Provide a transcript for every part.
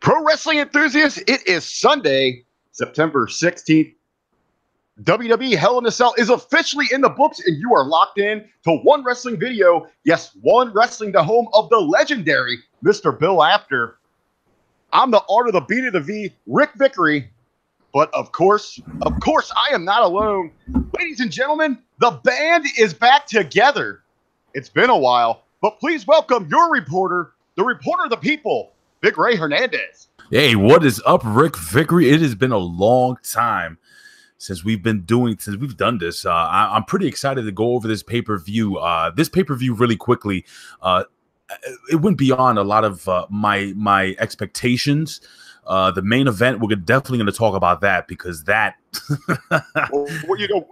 Pro wrestling enthusiasts, it is Sunday, September 16th. WWE Hell in a Cell is officially in the books, and you are locked in to One Wrestling Video. Yes, One Wrestling, the home of the legendary Mr. Bill After. I'm the art of the beat of the V, Rick Vickery. But of course, I am not alone. Ladies and gentlemen, the band is back together. It's been a while, but please welcome your reporter, the reporter of the people, Vickery Hernandez. Hey, what is up, Rick Vickery? It has been a long time since we've done this. I'm pretty excited to go over this pay-per-view. This pay-per-view really quickly. It went beyond a lot of my expectations. The main event, we're definitely going to talk about that because that. well,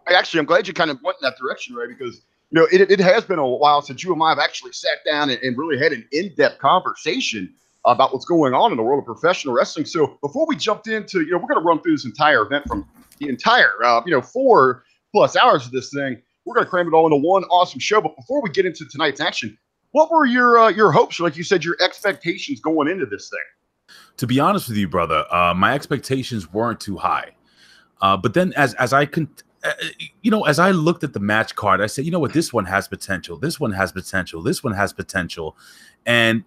actually, I'm glad you kind of went in that direction, right? Because it has been a while since you and I have actually sat down and really had an in-depth conversation about what's going on in the world of professional wrestling. So before we jumped into, we're going to run through this entire event from the entire, 4+ hours of this thing. We're going to cram it all into one awesome show. But before we get into tonight's action, what were your hopes, or like you said, your expectations going into this thing? To be honest with you, brother, my expectations weren't too high. But then as I looked at the match card, I said, you know what, this one has potential. This one has potential. This one has potential. And,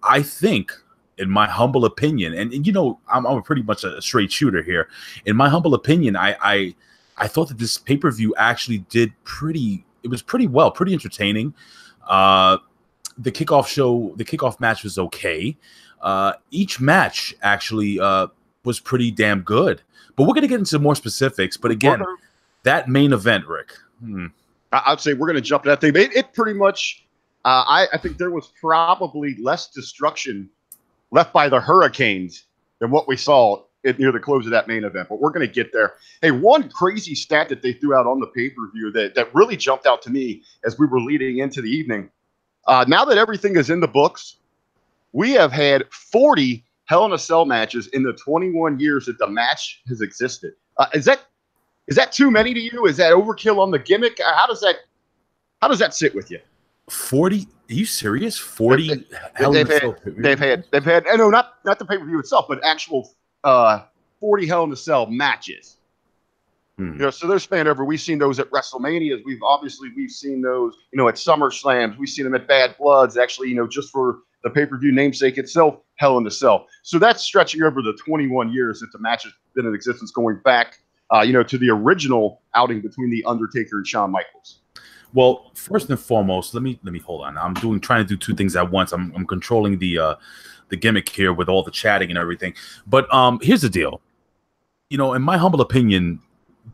I think, in my humble opinion, and I'm pretty much a straight shooter here. In my humble opinion, I thought that this pay-per-view actually did pretty well, pretty entertaining. The kickoff match was okay. Each match actually was pretty damn good. But we're going to get into more specifics. But again, that main event, Rick. I'd say we're going to jump to that thing. It pretty much, I think there was probably less destruction left by the Hurricanes than what we saw near the close of that main event. But we're going to get there. Hey, one crazy stat that they threw out on the pay-per-view that really jumped out to me as we were leading into the evening. Now that everything is in the books, we have had 40 Hell in a Cell matches in the 21 years that the match has existed. Is that too many to you? Is that overkill on the gimmick? How does that sit with you? 40? Are you serious? 40 Hell in a Cell? They've had. No, not the pay per view itself, but actual 40 Hell in a Cell matches. So they're spanned over. We've seen those at WrestleManias. We've seen those, at SummerSlams. We've seen them at Bad Bloods. Actually, just for the pay-per-view namesake itself, Hell in a Cell. So that's stretching over the 21 years that the match has been in existence, going back, to the original outing between The Undertaker and Shawn Michaels. Well, first and foremost, let me hold on. I'm trying to do two things at once. I'm controlling the gimmick here with all the chatting and everything. But here's the deal. In my humble opinion,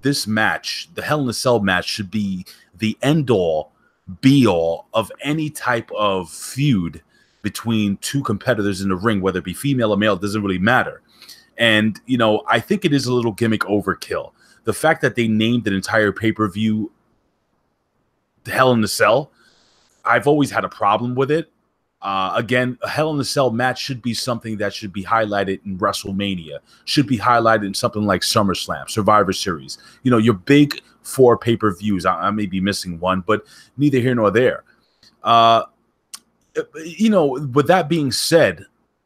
this match, the Hell in a Cell match, should be the end-all, be-all of any type of feud between two competitors in the ring, whether it be female or male, it doesn't really matter. And, I think it is a little gimmick overkill. The fact that they named an entire pay-per-view Hell in a Cell, I've always had a problem with it. Again, a Hell in a Cell match should be something that should be highlighted in WrestleMania, should be highlighted in something like SummerSlam, Survivor Series. Your big 4 pay-per-views. I may be missing one, but neither here nor there. With that being said,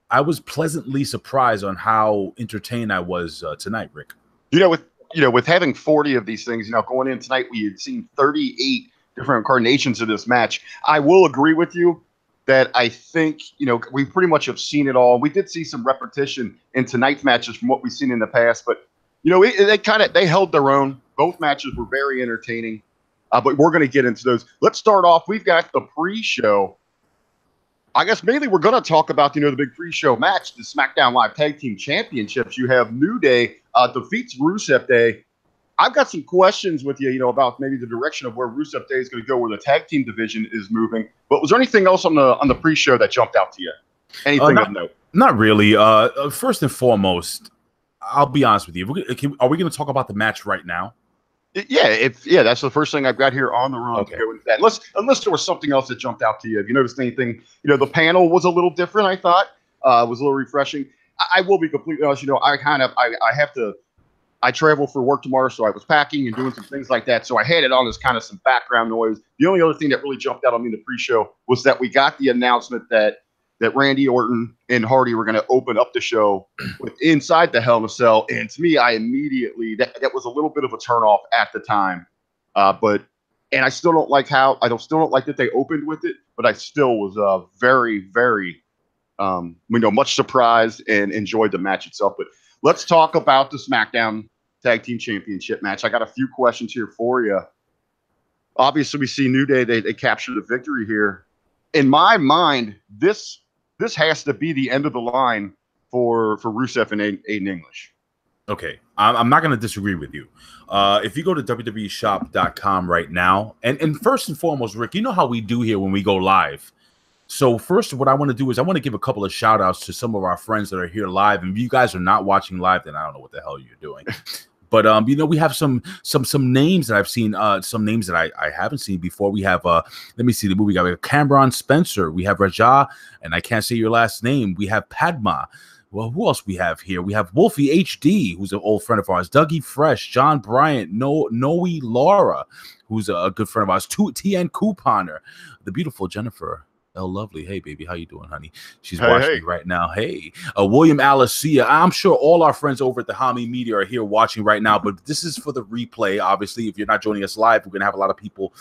I was pleasantly surprised on how entertained I was tonight, Rick. With having 40 of these things, going in tonight, we had seen 38 different incarnations of this match. I will agree with you that I think, we pretty much have seen it all. We did see some repetition in tonight's matches from what we've seen in the past, but they held their own. Both matches were very entertaining, but we're going to get into those. Let's start off. We've got the pre-show. I guess mainly we're going to talk about, the big pre-show match, the SmackDown Live Tag Team Championships. You have New Day defeats Rusev Day. I've got some questions with you, about maybe the direction of where Rusev Day is going to go, where the tag team division is moving. But was there anything else on the pre-show that jumped out to you? Anything of note? Not really. First and foremost, I'll be honest with you. Are we going to talk about the match right now? Yeah, that's the first thing I've got here on the run. Okay. To go into that. Unless there was something else that jumped out to you. Have you noticed anything? The panel was a little different, I thought. Was a little refreshing. I will be completely honest. I travel for work tomorrow, so I was packing and doing some things like that. So I had it on as kind of some background noise. The only other thing that really jumped out on me in the pre-show was that we got the announcement that that Randy Orton and Hardy were going to open up the show with inside the Hell in a Cell. And to me, I immediately, that was a little bit of a turnoff at the time. And I still don't like still don't like that they opened with it, but I still was very, very, much surprised and enjoyed the match itself. But let's talk about the SmackDown Tag Team Championship match. I got a few questions here for you. Obviously, we see New Day, they capture the victory here. In my mind, this has to be the end of the line for Rusev and Aiden English. Okay, I'm not going to disagree with you. If you go to WWEshop.com right now, and first and foremost, Rick, you know how we do here when we go live. So first, what I want to do is I want to give a couple of shout outs to some of our friends that are here live. And if you guys are not watching live, then I don't know what the hell you're doing. But we have some names that I've seen, some names that I haven't seen before. We have let me see the movie. We have Cameron Spencer, we have Raja, and I can't say your last name. We have Padma. Well, who else we have here? We have Wolfie HD, who's an old friend of ours. Dougie Fresh, John Bryant, Noe Laura, who's a good friend of ours. TN Couponer, the beautiful Jennifer L. Lovely. Hey, baby, how you doing, honey? She's watching me right now. Hey, William Alicia. I'm sure all our friends over at the Hami Media are here watching right now, but this is for the replay. Obviously, if you're not joining us live, we're going to have a lot of people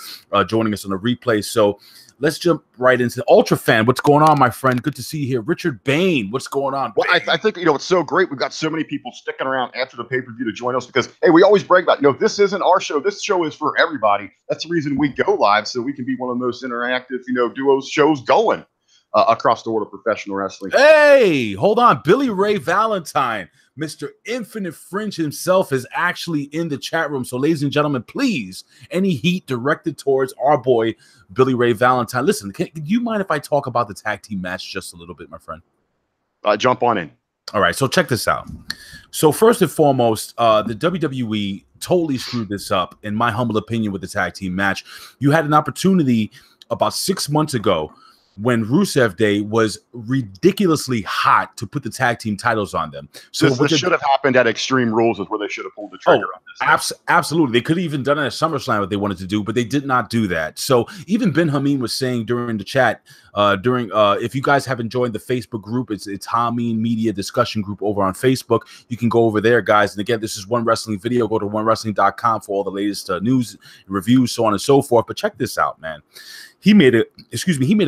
joining us on the replay. So let's jump right into Ultra Fan. What's going on, my friend? Good to see you here. Richard Bain, what's going on? Well, I think, it's so great. We've got so many people sticking around after the pay-per-view to join us because, hey, we always brag about, this isn't our show. This show is for everybody. That's the reason we go live, so we can be one of the most interactive, duos shows going across the world of professional wrestling. Hey, hold on. Billy Ray Valentine, Mr. Infinite Fringe himself, is actually in the chat room. So, ladies and gentlemen, please, any heat directed towards our boy, Billy Ray Valentine. Listen, do you mind if I talk about the tag team match just a little bit, my friend? Jump on in. All right, so check this out. So first and foremost, the WWE totally screwed this up, in my humble opinion, with the tag team match. You had an opportunity about 6 months ago when Rusev Day was ridiculously hot to put the tag team titles on them. So this should have happened at Extreme Rules, is where they should have pulled the trigger on this. Absolutely. They could have even done it at SummerSlam what they wanted to do, but they did not do that. So even Ben Hameen was saying during the chat, if you guys haven't joined the Facebook group, it's Hameen Media Discussion Group over on Facebook. You can go over there, guys. And again, this is One Wrestling Video. Go to onewrestling.com for all the latest news, reviews, so on and so forth. But check this out, man. He made a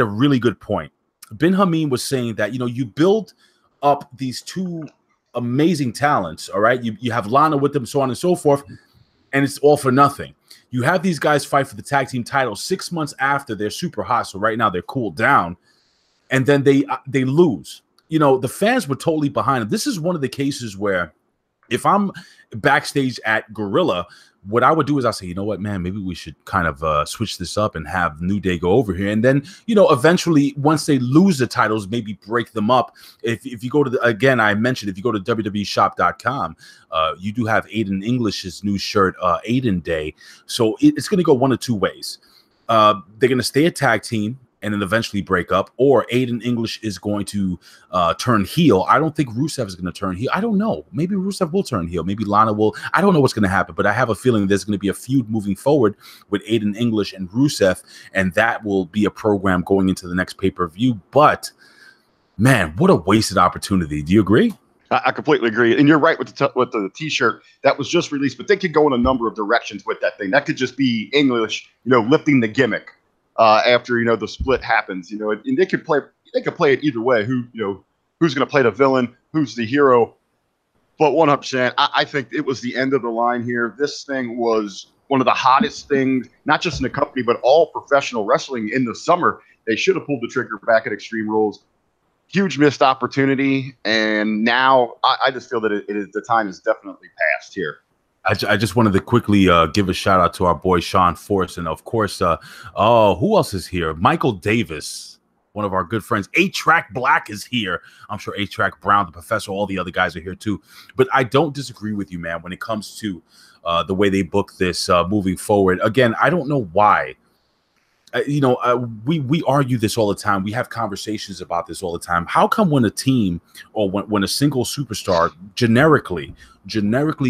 really good point. Ben Hameen was saying that, you build up these two amazing talents, all right? You have Lana with them, so on and so forth, and it's all for nothing. You have these guys fight for the tag team title 6 months after they're super hot, so right now they're cooled down, and then they lose. The fans were totally behind them. This is one of the cases where if I'm backstage at Gorilla, what I would do is I say, you know what, man, maybe we should kind of switch this up and have New Day go over here. And then, eventually, once they lose the titles, maybe break them up. If you go to, again, I mentioned, if you go to WWEshop.com, you do have Aiden English's new shirt, Aiden Day. So it's going to go one of two ways. They're going to stay a tag team and then eventually break up, or Aiden English is going to turn heel. I don't think Rusev is going to turn heel. I don't know. Maybe Rusev will turn heel. Maybe Lana will. I don't know what's going to happen, but I have a feeling there's going to be a feud moving forward with Aiden English and Rusev, and that will be a program going into the next pay-per-view. But, man, what a wasted opportunity. Do you agree? I completely agree. And you're right with the T-shirt that was just released, but they could go in a number of directions with that thing. That could just be English, lifting the gimmick. After the split happens, and they could play it either way. Who's going to play the villain? Who's the hero? But 100%, I think it was the end of the line here. This thing was one of the hottest things, not just in the company, but all professional wrestling in the summer. They should have pulled the trigger back at Extreme Rules. Huge missed opportunity, and now I just feel that the time is definitely past here. I just wanted to quickly give a shout out to our boy Sean Force, and of course, who else is here? Michael Davis, one of our good friends. A-Track Black is here. I'm sure A-Track Brown, the professor, all the other guys are here too. But I don't disagree with you, man, when it comes to the way they book this moving forward. Again, I don't know why we argue this all the time. We have conversations about this all the time. How come when a team or when a single superstar generically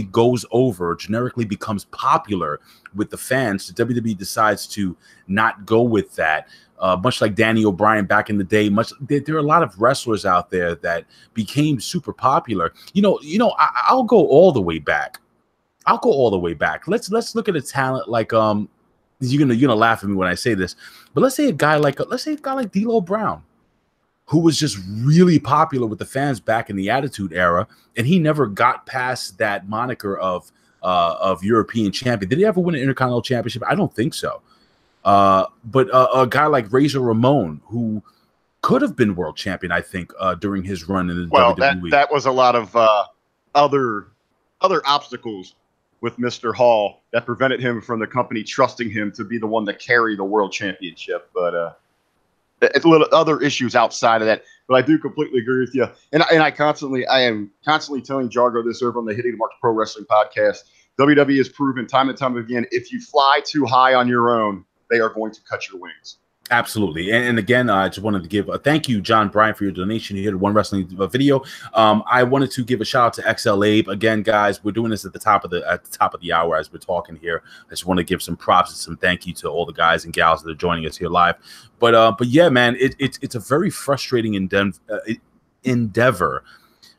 goes over, generically becomes popular with the fans, the WWE decides to not go with that? Much like Danny O'Brien back in the day, there are a lot of wrestlers out there that became super popular. I'll go all the way back. Let's look at a talent like you're gonna laugh at me when I say this, but let's say a guy like D'Lo Brown, who was just really popular with the fans back in the Attitude Era, and he never got past that moniker of European champion. Did he ever win an Intercontinental Championship? I don't think so. But a guy like Razor Ramon, who could have been world champion, I think, during his run in the WWE. That was a lot of other obstacles with Mr. Hall that prevented him from the company trusting him to be the one to carry the world championship. But it's a little other issues outside of that. But I do completely agree with you. And I am constantly telling Jargo this over on the Hitting the Marks Pro Wrestling podcast. WWE has proven time and time again, if you fly too high on your own, they are going to cut your wings. Absolutely. And again, I just wanted to give a thank you, John Bryan, for your donation here to One Wrestling video. I wanted to give a shout out to XL Abe. Again, guys, we're doing this at the top of the hour as we're talking here. I just want to give some props and some thank you to all the guys and gals that are joining us here live. But yeah, man, it's a very frustrating endeavor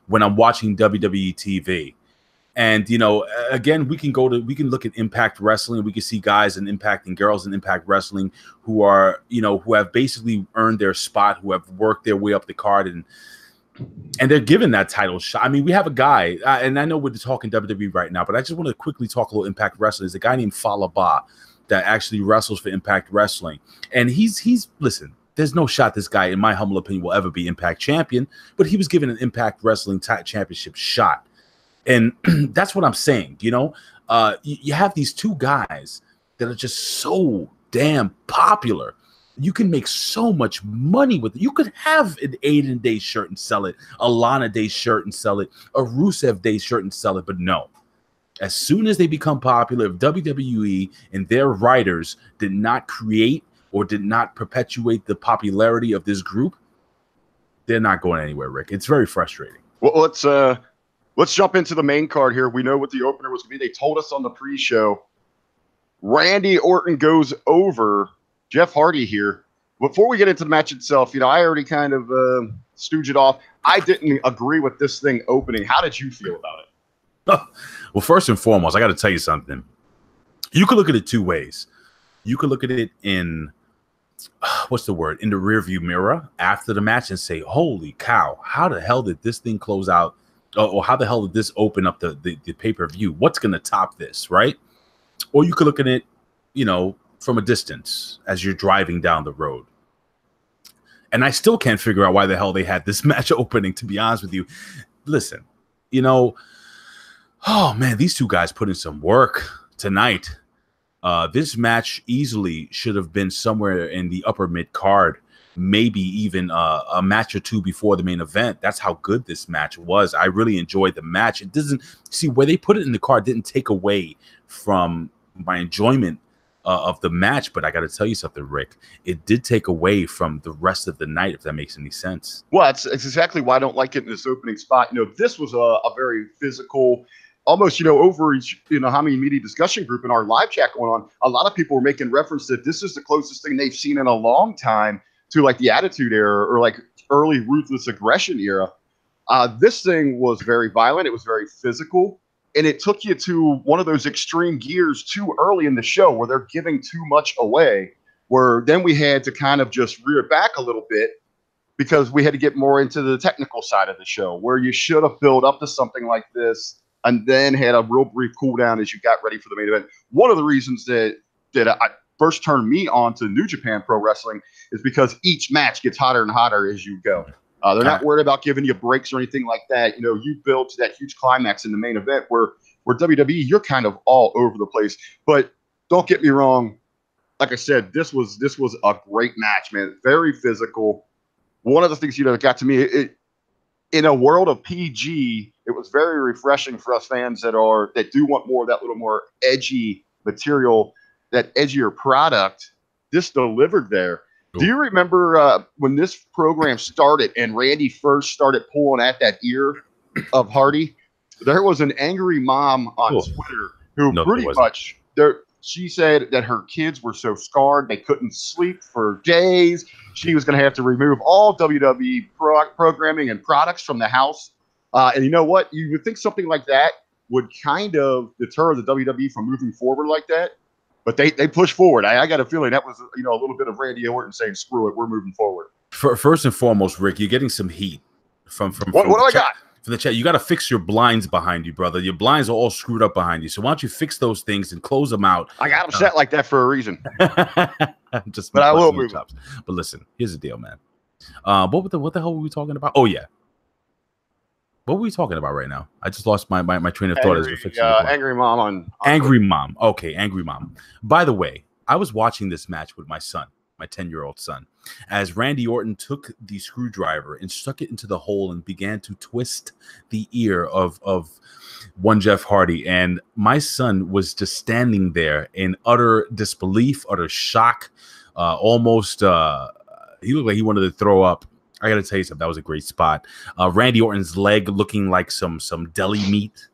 when I'm watching WWE TV. And, again, we can look at Impact Wrestling. We can see guys in Impact and girls in Impact Wrestling who are, who have basically earned their spot, who have worked their way up the card, and they're given that title shot. I mean, we have a guy, and I know we're talking WWE right now, but I just want to quickly talk a little Impact Wrestling. There's a guy named Falaba that actually wrestles for Impact Wrestling. And listen, there's no shot this guy, in my humble opinion, will ever be Impact champion, but he was given an Impact Wrestling championship shot. And that's what I'm saying, you have these two guys that are just so damn popular. You can make so much money with it. You could have an Aiden Day shirt and sell it, a Lana Day shirt and sell it, a Rusev Day shirt and sell it. But no, as soon as they become popular, if WWE and their writers did not create or did not perpetuate the popularity of this group, they're not going anywhere, Rick. It's very frustrating. Well, let's jump into the main card here. We know what the opener was going to be. They told us on the pre-show. Randy Orton goes over Jeff Hardy here. Before we get into the match itself, I already kind of stooged it off. I didn't agree with this thing opening. How did you feel about it? Well, first and foremost, I got to tell you something. You could look at it two ways. You could look at it in, what's the word, in the rearview mirror after the match and say, holy cow, how the hell did this thing close out? Or how the hell did this open up the pay-per-view? What's going to top this, right? Or you could look at it, from a distance as you're driving down the road. And I still can't figure out why the hell they had this match opening, to be honest with you. Listen, oh, man, these two guys put in some work tonight. This match easily should have been somewhere in the upper mid-card. Maybe even a match or two before the main event. That's how good this match was. I really enjoyed the match. It doesn't see where they put it in the card didn't take away from my enjoyment of the match. But I got to tell you something, Rick. It did take away from the rest of the night, if that makes any sense. Well, it's exactly why I don't like it in this opening spot. This was a very physical, almost, over each, how many media discussion group in our live chat going on. A lot of people were making reference that this is the closest thing they've seen in a long time to like the Attitude Era or like early Ruthless Aggression era. This thing was very violent. It was very physical. And it took you to one of those extreme gears too early in the show where they're giving too much away, where then we had to kind of just rear back a little bit because we had to get more into the technical side of the show, where you should have built up to something like this and then had a real brief cool down as you got ready for the main event. One of the reasons that I first turned me on to New Japan Pro Wrestling is because each match gets hotter and hotter as you go. They're not worried about giving you breaks or anything like that. You build to that huge climax in the main event where WWE, you're kind of all over the place. But don't get me wrong. Like I said, this was a great match, man. Very physical. One of the things, that got to me, in a world of PG, it was very refreshing for us fans that do want more of that little more edgy material, that edgier product, this delivered there. Ooh. Do you remember when this program started and Randy first started pulling at that ear of Hardy? There was an angry mom on Twitter who pretty much she said that her kids were so scarred they couldn't sleep for days. She was going to have to remove all WWE programming and products from the house. And you know what? You would think something like that would kind of deter the WWE from moving forward like that. But they push forward. I got a feeling that was, you know, a little bit of Randy Orton saying, screw it, we're moving forward. First and foremost, Rick, you're getting some heat from what do I got? For the chat. You got to fix your blinds behind you, brother. Your blinds are all screwed up behind you. So why don't you fix those things and close them out? I got them set like that for a reason. But I will move. But listen, here's the deal, man. What the hell were we talking about? Oh yeah. What were we talking about right now? I just lost my train of thought as we're fixing angry mom on angry mom. Okay, angry mom. By the way, I was watching this match with my son, my 10-year-old son, as Randy Orton took the screwdriver and stuck it into the hole and began to twist the ear of one Jeff Hardy. And my son was just standing there in utter disbelief, utter shock, almost he looked like he wanted to throw up. I got to tell you something. That was a great spot. Randy Orton's leg looking like some deli meat,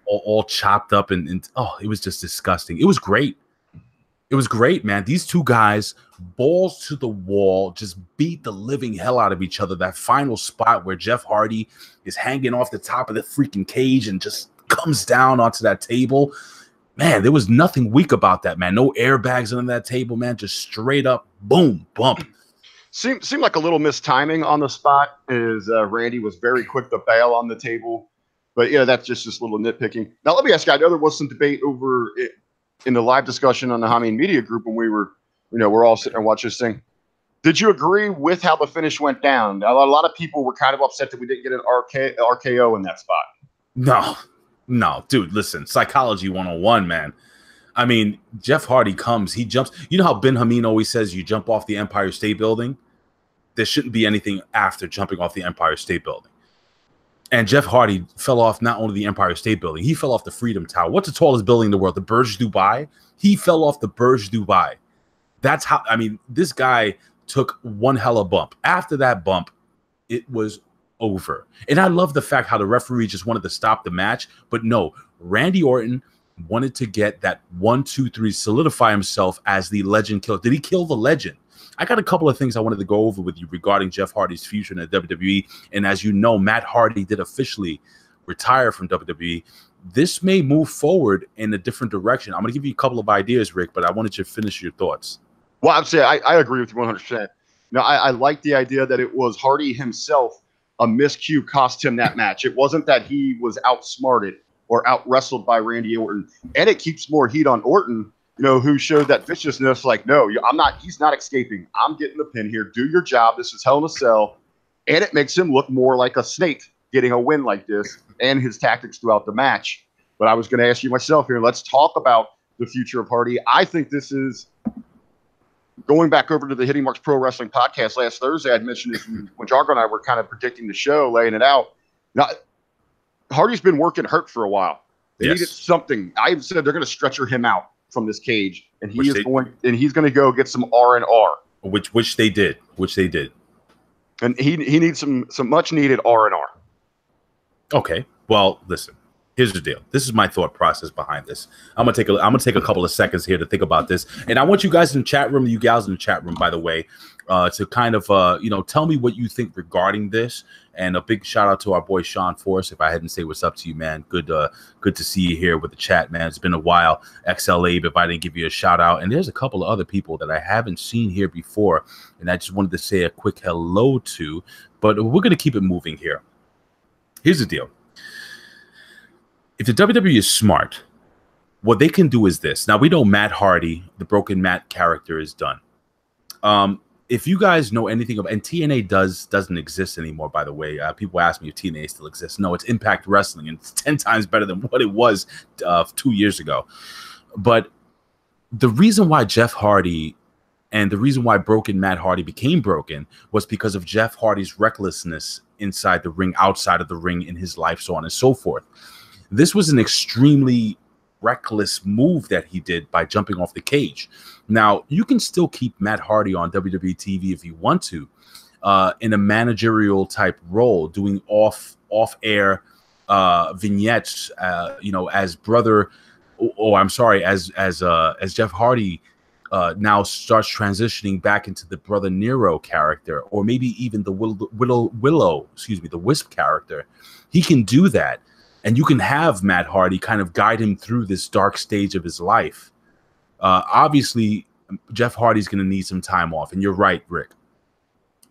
all chopped up. And oh, it was just disgusting. It was great. It was great, man. These two guys, balls to the wall, just beat the living hell out of each other. That final spot where Jeff Hardy is hanging off the top of the freaking cage and just comes down onto that table. Man, there was nothing weak about that, man. No airbags under that table, man. Just straight up, boom, bump. Seemed like a little mistiming on the spot, as Randy was very quick to bail on the table. But yeah, that's just this little nitpicking. Now let me ask you, I know there was some debate over it in the live discussion on the Hameen Media Group when we were, you know, we're all sitting and watching this thing. Did you agree with how the finish went down? A lot of people were kind of upset that we didn't get an RKO in that spot. No, dude, listen, psychology 101, man. I mean, Jeff Hardy comes, he jumps. You know how Ben Hameen always says you jump off the Empire State Building? There shouldn't be anything after jumping off the Empire State Building. And Jeff Hardy fell off not only the Empire State Building, he fell off the Freedom Tower. What's the tallest building in the world? The Burj Dubai? He fell off the Burj Dubai. That's how, I mean, this guy took one hella bump. After that bump, it was over. And I love the fact how the referee just wanted to stop the match. But no, Randy Orton wanted to get that 1, 2, 3, solidify himself as the legend killer. Did he kill the legend? I got a couple of things I wanted to go over with you regarding Jeff Hardy's future in the WWE. And as you know, Matt Hardy did officially retire from WWE. This may move forward in a different direction. I'm going to give you a couple of ideas, Rick, but I wanted you to finish your thoughts. Well, I'd say I agree with you 100%. Now, I like the idea that it was Hardy himself, a miscue cost him that match. It wasn't that he was outsmarted or out-wrestled by Randy Orton. And it keeps more heat on Orton, you know, who showed that viciousness, like, no, he's not escaping. I'm getting the pin here. Do your job. This is Hell in a Cell. And it makes him look more like a snake getting a win like this and his tactics throughout the match. But I was going to ask you myself here, let's talk about the future of Hardy. I think this is going back over to the Hitting Marks Pro Wrestling podcast last Thursday. I'd mentioned this when Jargo and I were kind of predicting the show, laying it out. Now, Hardy's been working hurt for a while. They needed something. I said they're going to stretcher him out from this cage, and he's going to go get some R&R, which they did, and he needs some much needed R&R. Okay, well, listen. Here's the deal. This is my thought process behind this. I'm gonna take a couple of seconds here to think about this, and I want you guys in the chat room, you gals in the chat room, by the way, to kind of tell me what you think regarding this. And a big shout out to our boy Sean Force. If I hadn't say what's up to you, man, good to see you here with the chat, man. It's been a while. XL Abe, if I didn't give you a shout out, and there's a couple of other people that I haven't seen here before, and I just wanted to say a quick hello to. But we're gonna keep it moving here. Here's the deal. If the WWE is smart, what they can do is this. Now, we know Matt Hardy, the Broken Matt character, is done. If you guys know anything of, and TNA doesn't exist anymore, by the way. People ask me if TNA still exists. No, it's Impact Wrestling, and it's 10 times better than what it was 2 years ago. But the reason why Jeff Hardy and the reason why Broken Matt Hardy became broken was because of Jeff Hardy's recklessness inside the ring, outside of the ring, in his life, so on and so forth. This was an extremely reckless move that he did by jumping off the cage. Now, you can still keep Matt Hardy on WWE TV if you want to, in a managerial type role, doing off-air vignettes, as brother, or I'm sorry, as Jeff Hardy now starts transitioning back into the Brother Nero character, or maybe even the the Wisp character. He can do that, and you can have Matt Hardy kind of guide him through this dark stage of his life. Obviously, Jeff Hardy's going to need some time off, and you're right, Rick.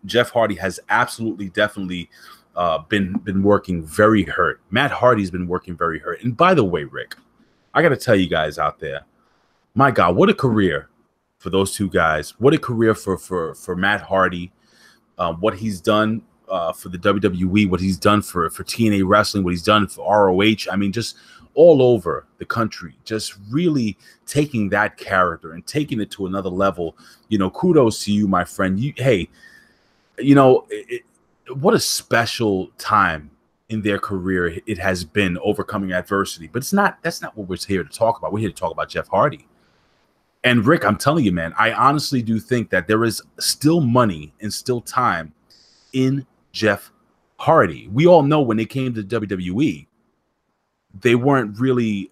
Jeff Hardy has absolutely, definitely been working very hurt. Matt Hardy's been working very hurt. And by the way, Rick, I got to tell you guys out there, my God, what a career for those two guys. What a career for Matt Hardy. What he's done for the WWE, what he's done for TNA Wrestling, what he's done for ROH. I mean, just all over the country, just really taking that character and taking it to another level. Kudos to you, my friend. What a special time in their career it has been, overcoming adversity. But that's not what we're here to talk about. We're here to talk about Jeff Hardy. And Rick, I'm telling you, man, I honestly do think that there is still money and still time in Jeff Hardy. We all know when they came to WWE, they weren't really,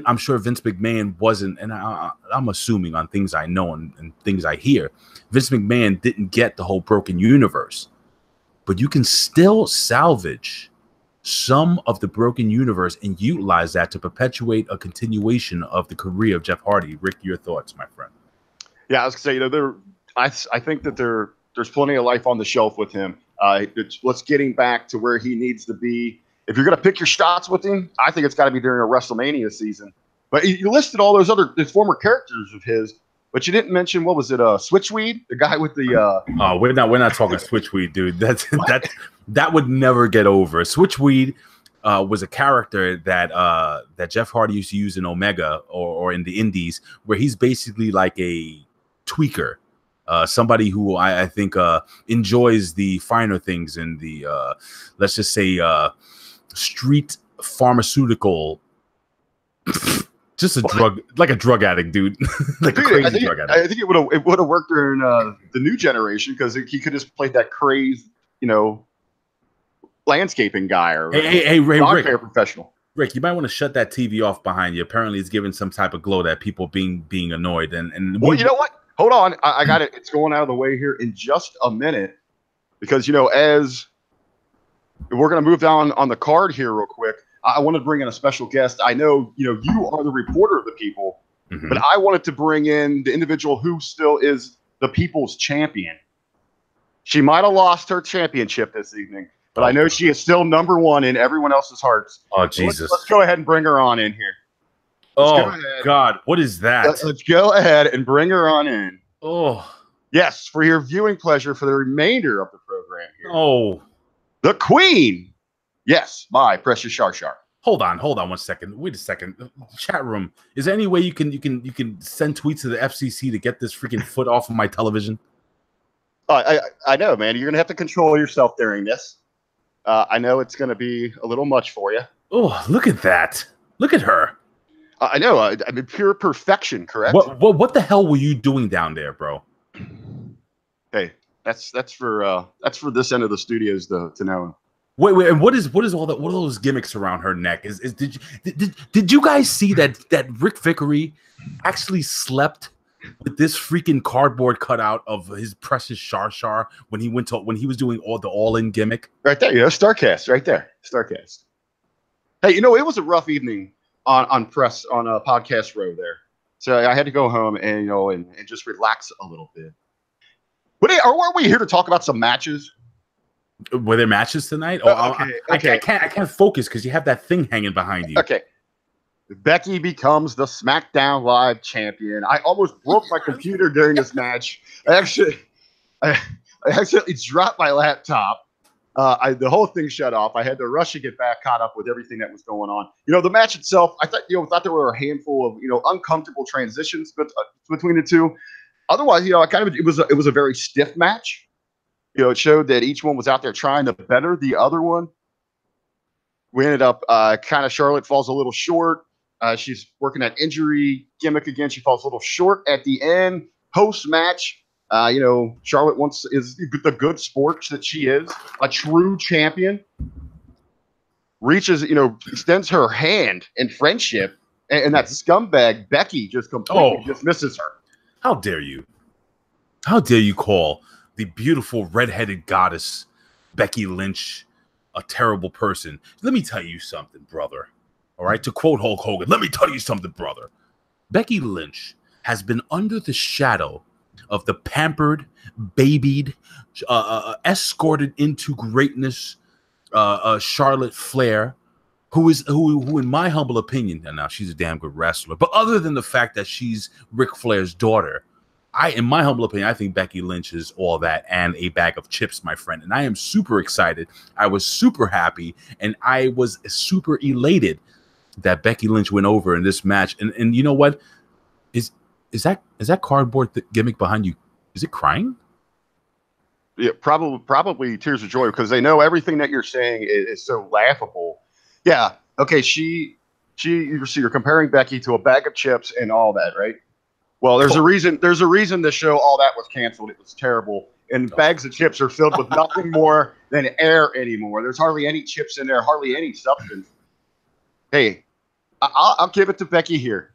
I'm sure Vince McMahon wasn't, and I'm assuming on things I know and things I hear, Vince McMahon didn't get the whole broken universe. But you can still salvage some of the broken universe and utilize that to perpetuate a continuation of the career of Jeff Hardy. Rick, your thoughts, my friend? Yeah, I was gonna say, I think that there's plenty of life on the shelf with him. Let's get him back to where he needs to be. If you're gonna pick your shots with him, I think it's got to be during a WrestleMania season. But you listed all those former characters of his, but you didn't mention, what was it, Switchweed, the guy with the. Oh, we're not talking Switchweed, dude. That would never get over. Switchweed was a character that Jeff Hardy used to use in Omega or in the Indies, where he's basically like a tweaker, somebody who I think enjoys the finer things in the let's just say street pharmaceutical. Just a drug addict, dude. Like a crazy drug addict. I think it would have worked during the new generation, because he could have just played that crazy, landscaping guy or hey, Rick, professional. Rick, you might want to shut that TV off behind you. Apparently, it's giving some type of glow that people being annoyed. And well, you know what? Hold on, I got it. It's going out of the way here in just a minute, because as we're going to move down on the card here real quick. I wanted to bring in a special guest. I know, you are the reporter of the people, but I wanted to bring in the individual who still is the people's champion. She might have lost her championship this evening, but I know she is still number one in everyone else's hearts. Oh, Jesus. Let's go ahead and bring her on in here. God, what is that? Let's go ahead and bring her on in. Oh. Yes, for your viewing pleasure for the remainder of the program here. Oh. The Queen. Yes, my precious Shar Shar. Hold on 1 second. Wait a second. Chat room. Is there any way you can send tweets to the FCC to get this freaking foot off of my television? I know, man. You're gonna have to control yourself during this. I know it's gonna be a little much for you. Oh, look at that! Look at her. I know. I mean, pure perfection, correct? What the hell were you doing down there, bro? Hey, that's for this end of the studios to know. Wait, and what is all that? What are those gimmicks around her neck? Did you guys see that Rick Vickery actually slept with this freaking cardboard cutout of his precious Shar Shar when he was doing the all-in gimmick? Right there, Starcast, right there, Starcast. Hey, it was a rough evening on podcast row there, so I had to go home and and just relax a little bit. But aren't we here to talk about some matches? Were there matches tonight? Okay. I can't focus because you have that thing hanging behind you. Okay. Becky becomes the SmackDown Live champion. I almost broke my computer during this match. I accidentally dropped my laptop. The whole thing shut off. I had to rush to get back caught up with everything that was going on. The match itself, I thought there were a handful of uncomfortable transitions between the two. Otherwise, it was a very stiff match. It showed that each one was out there trying to better the other one. We ended up kind of Charlotte falls a little short. She's working that injury gimmick again. She falls a little short at the end. Post-match, Charlotte is the good sport that she is, a true champion. Reaches, extends her hand in friendship, and that scumbag Becky just completely dismisses her. How dare you? How dare you call the beautiful redheaded goddess Becky Lynch a terrible person? Let me tell you something, brother. All right, to quote Hulk Hogan, let me tell you something, brother. Becky Lynch has been under the shadow of the pampered, babied, escorted into greatness Charlotte Flair, who in my humble opinion, and now she's a damn good wrestler, but other than the fact that she's Ric Flair's daughter, in my humble opinion, I think Becky Lynch is all that and a bag of chips, my friend. And I am super excited. I was super happy, and I was super elated that Becky Lynch went over in this match. And you know what? Is that cardboard gimmick behind you? Is it crying? Yeah, probably tears of joy, because they know everything that you're saying is so laughable. Yeah. Okay. You're comparing Becky to a bag of chips and all that, right? Well, there's a reason. There's a reason the show All That was canceled. It was terrible, and bags of chips are filled with nothing more than air anymore. There's hardly any chips in there, hardly any substance. Hey, I'll give it to Becky here.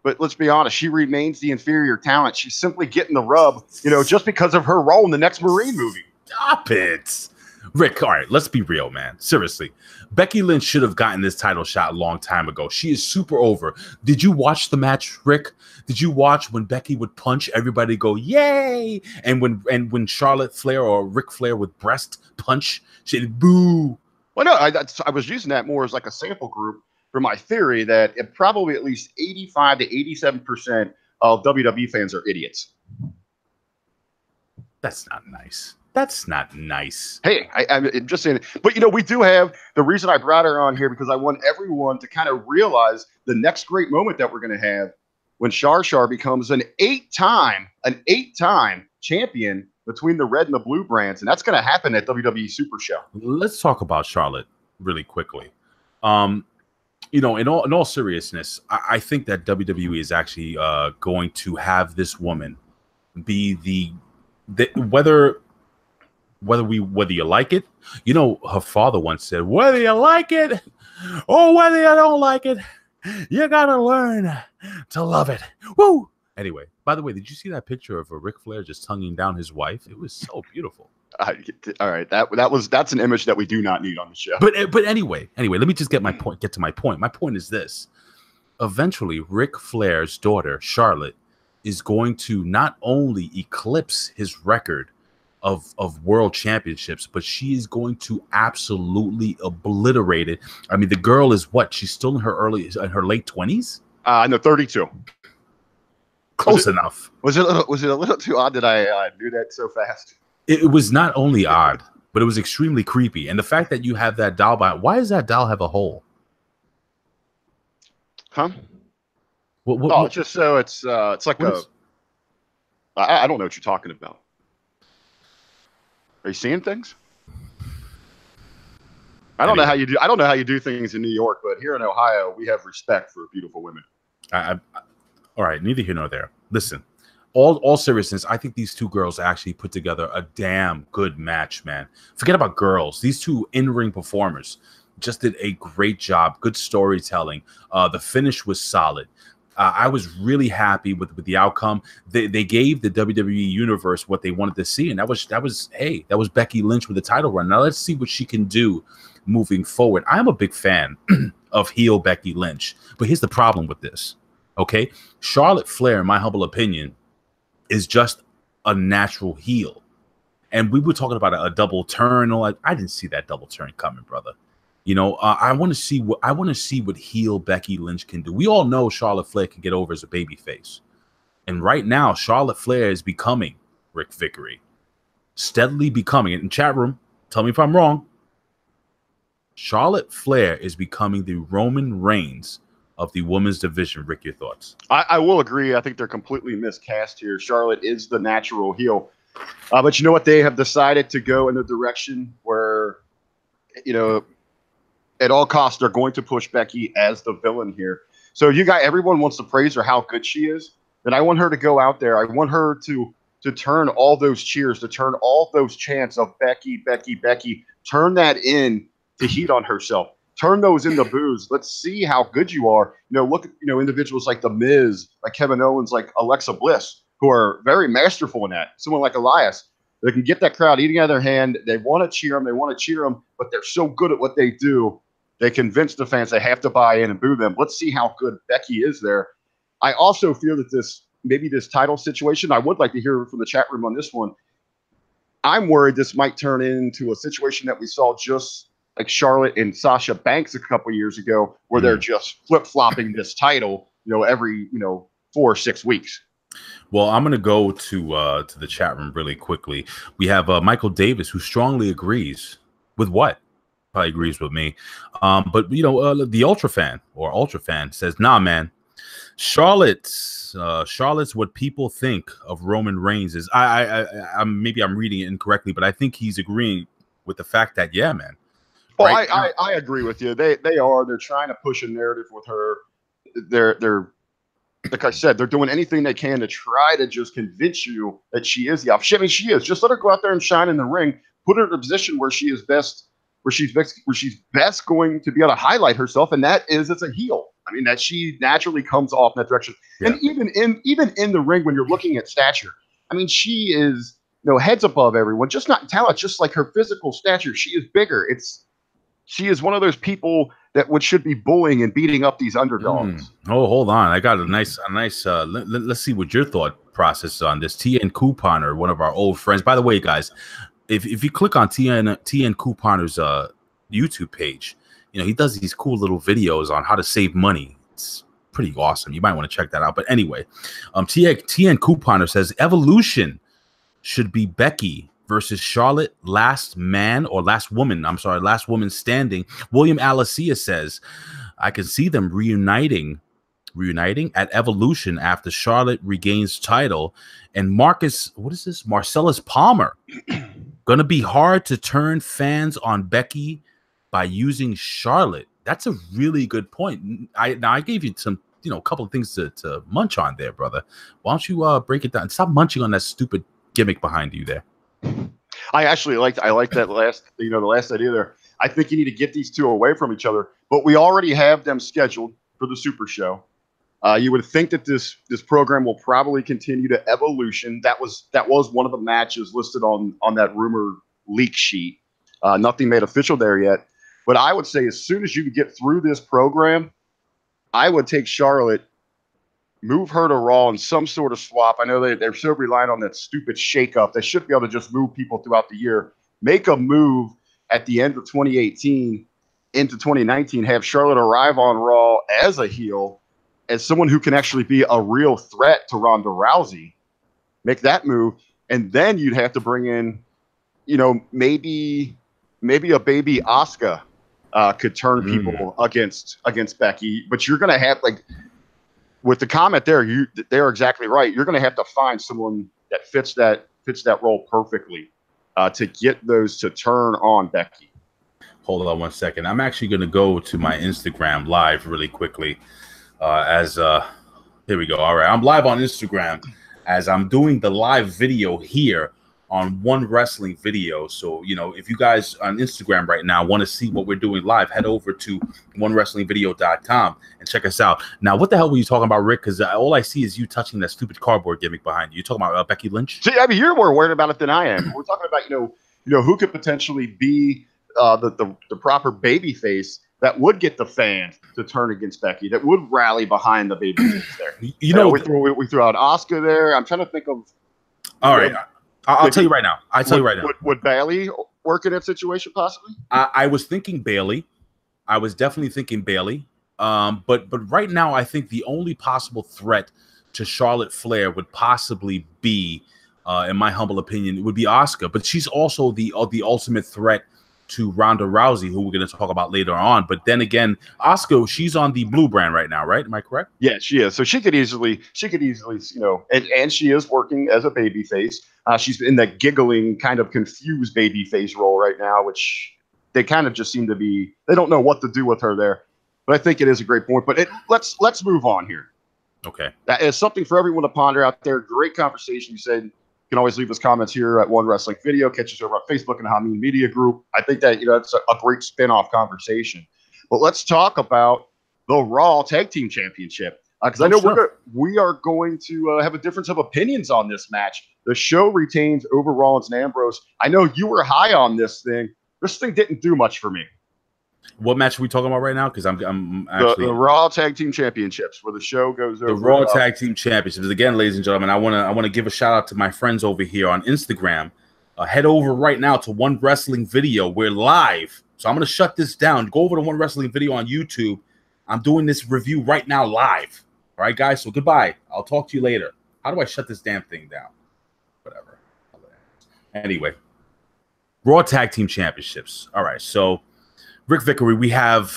But let's be honest, she remains the inferior talent. She's simply getting the rub, just because of her role in the next Marine movie. Stop it. Rick, all right, let's be real, man. Seriously. Becky Lynch should have gotten this title shot a long time ago. She is super over. Did you watch the match, Rick? Did you watch when Becky would punch, everybody go, yay? And when Charlotte Flair or Ric Flair would breast punch, she'd boo. Well, no, I was using that more as like a sample group for my theory that probably at least 85 to 87% of WWE fans are idiots. That's not nice. That's not nice. Hey, I'm just saying. But, we do have the reason I brought her on here, because I want everyone to kind of realize the next great moment that we're going to have when Shar becomes an eight-time champion between the red and the blue brands. And that's going to happen at WWE Super Show. Let's talk about Charlotte really quickly. In all seriousness, I think that WWE is actually going to have this woman be the whether you like it. Her father once said, whether you like it or whether you don't like it, you gotta learn to love it. Woo! Anyway, by the way, did you see that picture of a Ric Flair just tonguing down his wife? It was so beautiful. All right, that's an image that we do not need on the show. But anyway, let me just get to my point. My point is this: eventually, Ric Flair's daughter Charlotte is going to not only eclipse his record of world championships, but she is going to absolutely obliterate it. I mean, the girl is what? She's still in her late 20s? No, 32. Close enough. Was it a little too odd that I knew that so fast? It was not only odd, but it was extremely creepy. And the fact that you have that doll why does that doll have a hole? Huh? It's just so it's like I don't know what you're talking about. Are you seeing things? I don't know how you do things in New York, but here in Ohio, we have respect for beautiful women. All right, neither here nor there. Listen, all seriousness, I think these two girls actually put together a damn good match, man. Forget about girls. These two in-ring performers just did a great job. Good storytelling. The finish was solid. I was really happy with the outcome. They gave the WWE universe what they wanted to see, and that was Becky Lynch with the title run. Now let's see what she can do moving forward. I'm a big fan of heel Becky Lynch, but here's the problem with this. Okay, Charlotte Flair, in my humble opinion, is just a natural heel, and we were talking about a double turn. I didn't see that double turn coming, brother. I want to see what heel Becky Lynch can do. We all know Charlotte Flair can get over as a babyface, and right now Charlotte Flair is becoming Rick Vickery, steadily becoming it. In chat room, tell me if I'm wrong. Charlotte Flair is becoming the Roman Reigns of the women's division. Rick, your thoughts? I will agree. I think they're completely miscast here. Charlotte is the natural heel, but you know what? They have decided to go in the direction where at all costs, they're going to push Becky as the villain here. So everyone wants to praise her how good she is. Then I want her to go out there. I want her to turn all those cheers, to turn all those chants of Becky, Becky, Becky, turn that in to heat on herself. Turn those into boos. Let's see how good you are. Look at individuals like The Miz, like Kevin Owens, like Alexa Bliss, who are very masterful in that. Someone like Elias, they can get that crowd eating out of their hand. They want to cheer them. They want to cheer them, but they're so good at what they do. They convince the fans they have to buy in and boo them. Let's see how good Becky is there. I also feel that this title situation, I would like to hear from the chat room on this one. I'm worried this might turn into a situation that we saw just like Charlotte and Sasha Banks a couple years ago, where they're just flip-flopping this title, every 4 or 6 weeks. Well, I'm going to go to the chat room really quickly. We have Michael Davis, who strongly agrees with what? Probably agrees with me. But, the Ultra fan says, nah, man, Charlotte's what people think of Roman Reigns is. Maybe I'm reading it incorrectly, but I think he's agreeing with the fact that, yeah, man. Well, right? I agree with you. They're trying to push a narrative with her. They're like I said, they're doing anything they can to try to just convince you that she is the option. I mean, she is. Just let her go out there and shine in the ring. Put her in a position where she is best, where she's best going to be able to highlight herself, and that is as a heel. I mean, that she naturally comes off in that direction. Yeah. And even in the ring, when you're looking at stature, I mean, she is heads above everyone. Just not in talent, just like her physical stature. She is bigger. She is one of those people that should be bullying and beating up these underdogs. Oh, hold on. I got a nice let's see what your thought process is on this. TN Couponer, one of our old friends. By the way, guys, if you click on TN Couponer's YouTube page, he does these cool little videos on how to save money. It's pretty awesome. You might want to check that out. But anyway, TN Couponer says Evolution should be Becky versus Charlotte, last woman standing. William Alicia says, I can see them reuniting at Evolution after Charlotte regains title. And Marcellus Palmer, gonna be hard to turn fans on Becky by using Charlotte. That's a really good point. I gave you some, a couple of things to munch on there, brother. Why don't you break it down? Stop munching on that stupid gimmick behind you there. I actually like that last, the last idea there. I think you need to get these two away from each other, but we already have them scheduled for the Super Show. You would think that this program will probably continue to Evolution. That was one of the matches listed on that rumor leak sheet. Nothing made official there yet, but I would say as soon as you can get through this program, I would take Charlotte, move her to Raw in some sort of swap. I know they're so reliant on that stupid shakeup. They should be able to just move people throughout the year. Make a move at the end of 2018 into 2019. Have Charlotte arrive on Raw as a heel, as someone who can actually be a real threat to Ronda Rousey. Make that move, and then you'd have to bring in, maybe a baby Asuka could turn people against Becky. But you're going to have with the comment there, they're exactly right. You're going to have to find someone that fits that role perfectly to get those to turn on Becky. Hold on one second. I'm actually going to go to my Instagram live really quickly. Here we go. All right, I'm live on Instagram as I'm doing the live video here on One Wrestling Video. So, if you guys on Instagram right now want to see what we're doing live, head over to onewrestlingvideo.com and check us out. Now, what the hell were you talking about, Rick? Because all I see is you touching that stupid cardboard gimmick behind you. You talking about Becky Lynch? See, I mean, you're more worried about it than I am. We're talking about, who could potentially be the proper baby face that would get the fans to turn against Becky, that would rally behind the baby face there. We threw out Asuka there. I'm trying to think of. All right. I'll tell you right now. Would Bayley work in that situation possibly? I was thinking Bayley. I was definitely thinking Bayley. But right now, I think the only possible threat to Charlotte Flair would possibly be, in my humble opinion, it would be Asuka. But she's also the ultimate threat to Ronda Rousey, who we're going to talk about later on. But then again, Asuka, she's on the blue brand right now, right? Am I correct? Yeah, she is. So she could easily, and she is working as a babyface. She's in that giggling, kind of confused babyface role right now, which they kind of just seem to be, they don't know what to do with her there. But I think it is a great point. But let's move on here. Okay. That is something for everyone to ponder out there. Great conversation. You said you can always leave us comments here at One Wrestling Video. Catch us over on Facebook and Hameen Media Group. I think that, that's a great spin-off conversation. But let's talk about the Raw Tag Team Championship. Because I know we are going to have a difference of opinions on this match. The show retains over Rollins and Ambrose. I know you were high on this thing. This thing didn't do much for me. What match are we talking about right now? Because I'm actually the Raw Tag Team Championships, where the show goes over. The Raw Tag Team Championships. Again, ladies and gentlemen, I want to give a shout out to my friends over here on Instagram. Head over right now to One Wrestling Video. We're live, so I'm going to shut this down. Go over to One Wrestling Video on YouTube. I'm doing this review right now live. All right, guys. So goodbye. I'll talk to you later. How do I shut this damn thing down? Whatever. Anyway, Raw Tag Team Championships. All right, so Rick Vickery, we have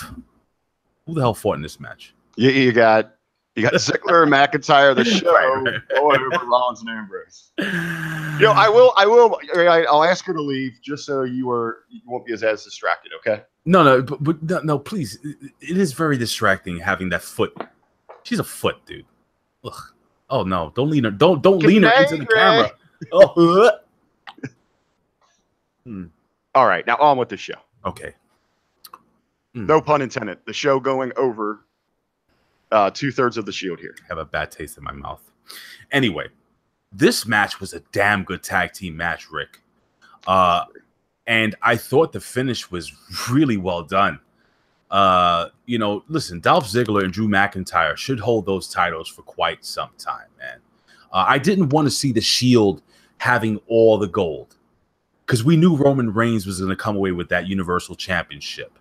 who the hell fought in this match? You got Ziggler and McIntyre. The show going over Rollins and Ambrose. I'll ask her to leave just so you won't be as distracted. Okay? No, please. It is very distracting having that foot. She's a foot, dude. Ugh. Oh no! Don't lean her. Don't lean her into the camera. Oh. All right, now on with the show. Okay. No pun intended. The show going over 2/3 of the Shield here. I have a bad taste in my mouth. Anyway, this match was a damn good tag team match, Rick. And I thought the finish was really well done. Listen, Dolph Ziggler and Drew McIntyre should hold those titles for quite some time, man. I didn't want to see the Shield having all the gold because we knew Roman Reigns was going to come away with that Universal Championship.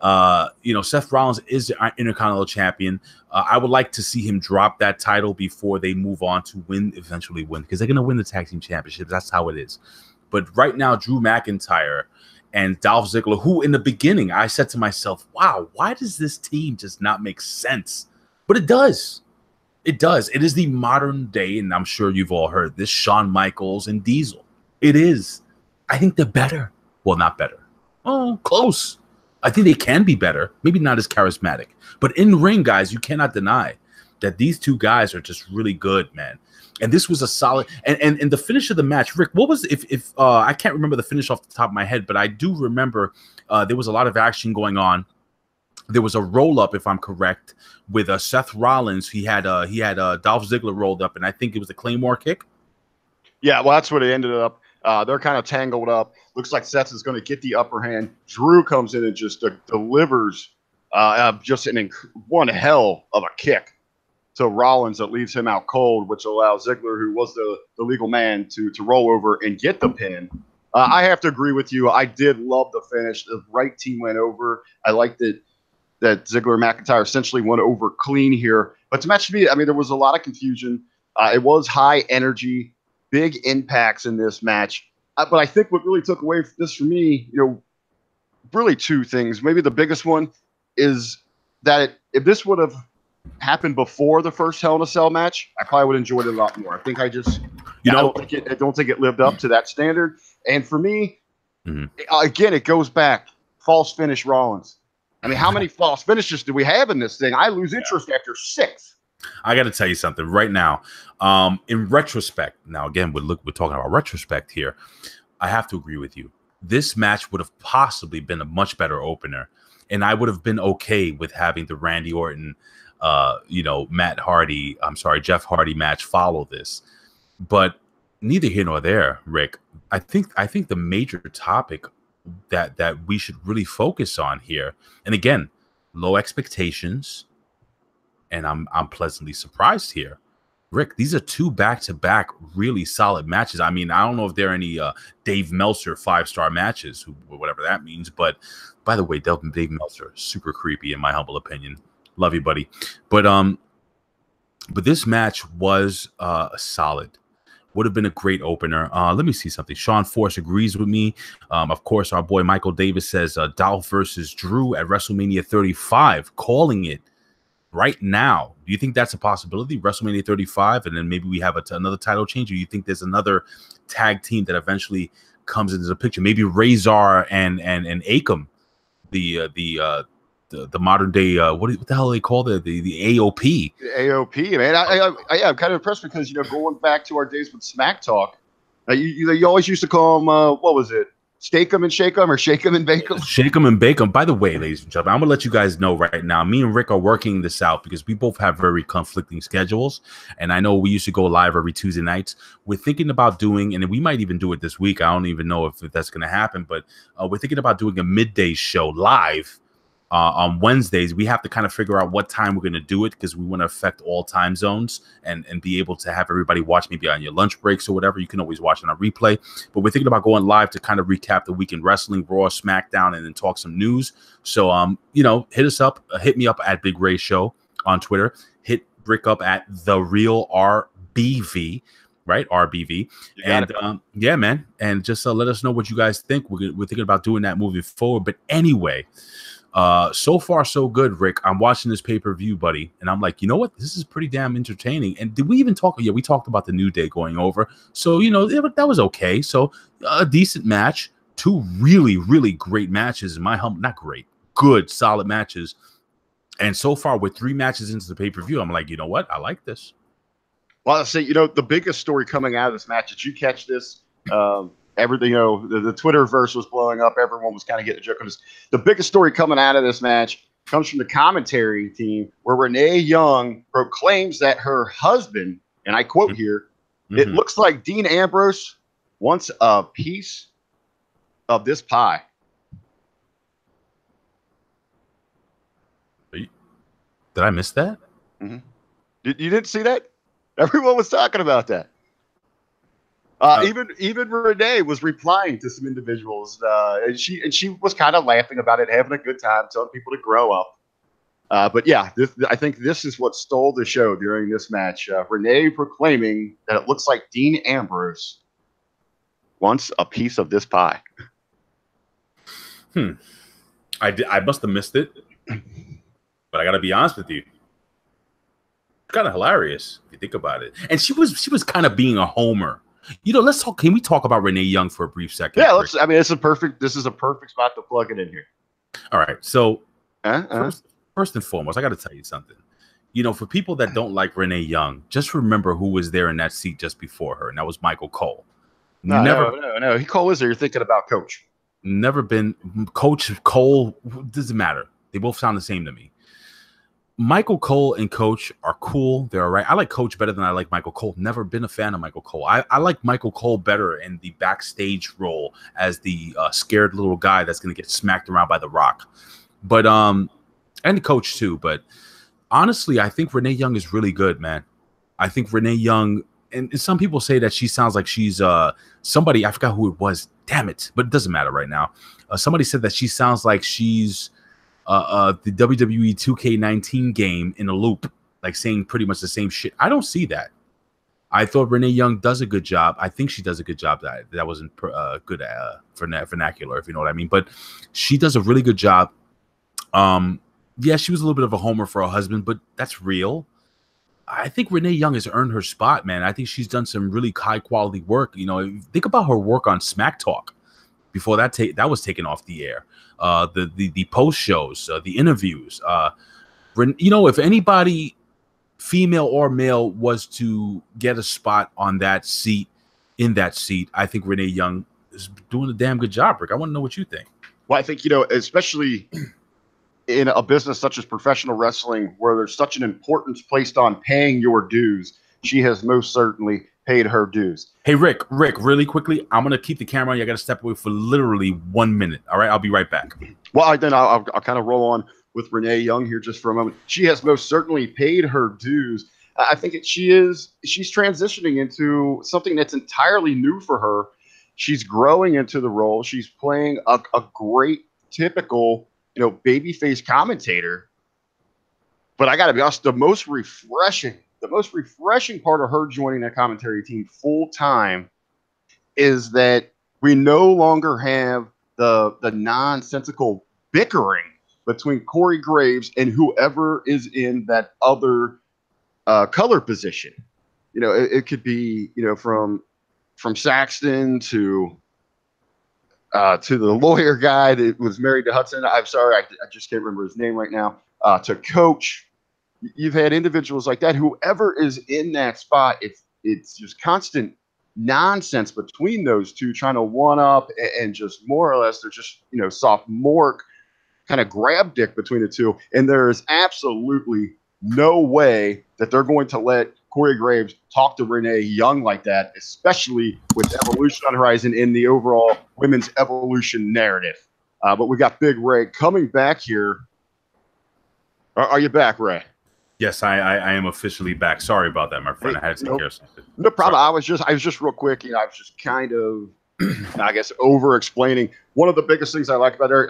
Seth Rollins is the Intercontinental Champion. I would like to see him drop that title before they move on to eventually win, because they're going to win the Tag Team Championships. That's how it is. But right now, Drew McIntyre and Dolph Ziggler, who in the beginning I said to myself, wow, why does this team just not make sense? But it does. It does. It is the modern day, and I'm sure you've all heard this, Shawn Michaels and Diesel. It is. I think they're better. Well, not better. Oh, close. I think they can be better. Maybe not as charismatic. But in ring, guys, you cannot deny that these two guys are just really good, man. And this was a solid and the finish of the match, Rick, what was if I can't remember the finish off the top of my head, but I do remember there was a lot of action going on. There was a roll up, if I'm correct, with Seth Rollins. He had Dolph Ziggler rolled up, and I think it was a Claymore kick. Yeah, well, that's what it ended up. They're kind of tangled up. Looks like Seth is going to get the upper hand. Drew comes in and just delivers just one hell of a kick to Rollins that leaves him out cold, which allows Ziggler, who was the legal man, to roll over and get the pin. I have to agree with you. I did love the finish. The right team went over. I liked that Ziggler and McIntyre essentially went over clean here. But to match me, I mean, there was a lot of confusion. It was high energy, big impacts in this match. But I think what really took away from this for me, really two things. Maybe the biggest one is that if this would have happened before the first Hell in a Cell match, I probably would have enjoyed it a lot more. I think I don't think it lived up to that standard. And for me, again, it goes back. False finish Rollins. I mean, how many false finishes do we have in this thing? I lose interest after 6. I got to tell you something right now. In retrospect, now again, we're talking about retrospect here. I have to agree with you. This match would have possibly been a much better opener, and I would have been okay with having the Randy Orton, Jeff Hardy match follow this. But neither here nor there, Rick. I think the major topic that we should really focus on here, and again, low expectations, and I'm pleasantly surprised here. Rick, these are 2 back-to-back really solid matches. I mean, I don't know if there are any Dave Meltzer 5-star matches, whatever that means. But by the way, Dave Meltzer, super creepy in my humble opinion. Love you, buddy. But this match was solid. Would have been a great opener. Let me see something. Sean Force agrees with me. Of course, our boy Michael Davis says Dolph versus Drew at WrestleMania 35, calling it right now. Do you think that's a possibility, WrestleMania 35, and then maybe we have another title change? Or you think there's another tag team that eventually comes into the picture. Maybe Razor and Akam, the modern day what the hell they call the AOP. The AOP, man. I'm kind of impressed because going back to our days with Smack Talk, you always used to call them what was it? Steak 'em and shake 'em, or shake 'em and bake 'em? Shake 'em and bake 'em. By the way, ladies and gentlemen, I'm going to let you guys know right now, me and Rick are working this out because we both have very conflicting schedules. And I know we used to go live every Tuesday nights. We're thinking about doing, and we might even do it this week. I don't even know if that's going to happen, but we're thinking about doing a midday show live on Wednesdays. We have to kind of figure out what time we're going to do it because we want to affect all time zones and be able to have everybody watch maybe on your lunch breaks or whatever. You can always watch on a replay, but we're thinking about going live to kind of recap the week in wrestling, Raw, SmackDown, and then talk some news. So, hit us up, hit me up at Big Ray Show on Twitter, hit Rick up at The Real RBV, right? RBV. And yeah, man. And just let us know what you guys think. We're thinking about doing that moving forward. But anyway, so far so good, Rick. I'm watching this pay-per-view, buddy, and I'm like, you know what? This is pretty damn entertaining. And did we even talk? Yeah, we talked about the New Day going over. So, that was okay. So a decent match. Two really, really great matches in my not great, good, solid matches. And so far with 3 matches into the pay-per-view, I'm like, you know what? I like this. Well, I'll say, the biggest story coming out of this match, did you catch this? Everything, the Twitterverse was blowing up. Everyone was kind of getting a joke on this. The biggest story coming out of this match comes from the commentary team, where Renee Young proclaims that her husband, and I quote here, "It looks like Dean Ambrose wants a piece of this pie." Did I miss that? You didn't see that? Everyone was talking about that. Even Renee was replying to some individuals, and she was kind of laughing about it, having a good time, telling people to grow up. But yeah, I think this is what stole the show during this match. Renee proclaiming that it looks like Dean Ambrose wants a piece of this pie. I must have missed it, but I got to be honest with you. It's kind of hilarious if you think about it. And she was kind of being a homer. Let's talk. Can we talk about Renee Young for a brief second? Yeah, let's. I mean, this is a perfect spot to plug it in here. All right. So first and foremost, I got to tell you something. For people that don't like Renee Young, just remember who was there in that seat just before her, and that was Michael Cole. No. Cole is there. You're thinking about Coach. Never been Coach Cole. Doesn't matter. They both sound the same to me. Michael Cole and Coach are cool. They're all right. I like Coach better than I like Michael Cole. Never been a fan of Michael Cole. I like Michael Cole better in the backstage role as the scared little guy that's going to get smacked around by The Rock. But and Coach too. But honestly, I think Renee Young is really good, man. I think Renee Young, and some people say that she sounds like she's somebody. I forgot who it was. Damn it! But it doesn't matter right now. Somebody said that she sounds like she's the WWE 2K19 game in a loop, like saying pretty much the same shit. I don't see that. I thought Renee Young does a good job. I think she does a good job. That wasn't good vernacular, if you know what I mean. But she does a really good job. Yeah, she was a little bit of a homer for her husband, but that's real. I think Renee Young has earned her spot, man. I think she's done some really high quality work. Think about her work on Smack Talk before that was taken off the air. The post shows, the interviews. If anybody, female or male, was to get a spot on that seat, I think Renee Young is doing a damn good job, Rick. I want to know what you think. Well, I think, especially in a business such as professional wrestling, where there's such an importance placed on paying your dues, she has most certainly paid her dues. Hey, Rick, really quickly, I'm going to keep the camera on. You got to step away for literally 1 minute. All right, I'll be right back. Well, then I'll kind of roll on with Renee Young here just for a moment. She has most certainly paid her dues. I think she's transitioning into something that's entirely new for her. She's growing into the role. She's playing a great typical, babyface commentator. But I got to be honest, the most refreshing part of her joining that commentary team full time is that we no longer have the nonsensical bickering between Corey Graves and whoever is in that other color position. It could be from Saxton to to the lawyer guy that was married to Hudson. I'm sorry, I just can't remember his name right now. To Coach, you've had individuals like that. Whoever is in that spot, it's just constant nonsense between those two, trying to one up and just more or less they're just sophomoric kind of grab dick between the two. And there is absolutely no way that they're going to let Corey Graves talk to Renee Young like that, especially with Evolution on the horizon in the overall women's evolution narrative. But we got Big Ray coming back here. Are you back, Ray? Yes, I am officially back. Sorry about that, my friend. I had to take care of something. No problem. Sorry. I was just real quick. I was just kind of, I guess, over explaining. One of the biggest things I like about her,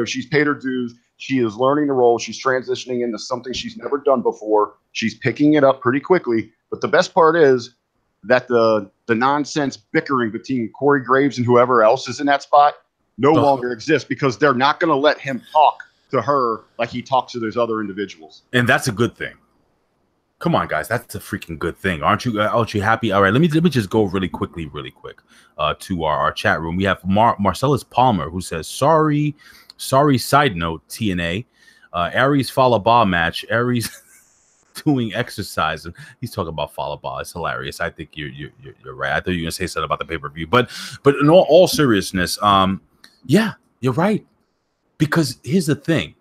she's paid her dues. She is learning the role. She's transitioning into something she's never done before. She's picking it up pretty quickly. But the best part is that the nonsense bickering between Corey Graves and whoever else is in that spot no longer exists, because they're not going to let him talk to her like he talks to those other individuals. And that's a good thing. Come on, guys, that's a freaking good thing. Aren't you happy? All right, let me just go really quick to our chat room. We have Marcellus Palmer, who says, sorry, side note, TNA. Aries Falaba match. Aries doing exercise. And he's talking about Falaba. It's hilarious. I think you're right. I thought you were gonna say something about the pay-per-view. But in all seriousness, yeah, you're right. Because here's the thing.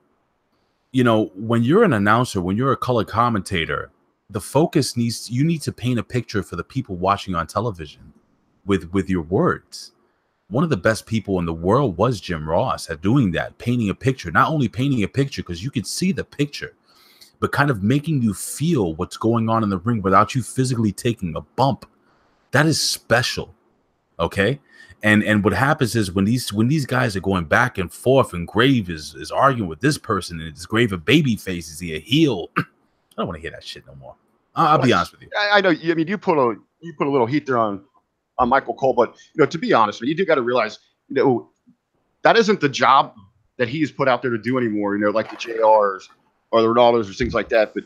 When you're an announcer, when you're a color commentator, the focus you need to paint a picture for the people watching on television with your words. One of the best people in the world was Jim Ross at doing that, painting a picture. Not only painting a picture because you could see the picture, but kind of making you feel what's going on in the ring without you physically taking a bump. That is special. Okay? And what happens is when these guys are going back and forth, and Grave is arguing with this person, and it's Grave a baby face, is he a heel? I don't want to hear that shit no more. I'll be honest with you. I know. I mean, you put a little heat there on Michael Cole, but to be honest, you do got to realize, that isn't the job that he's put out there to do anymore. Like the JRs or the Ronaldos or things like that. But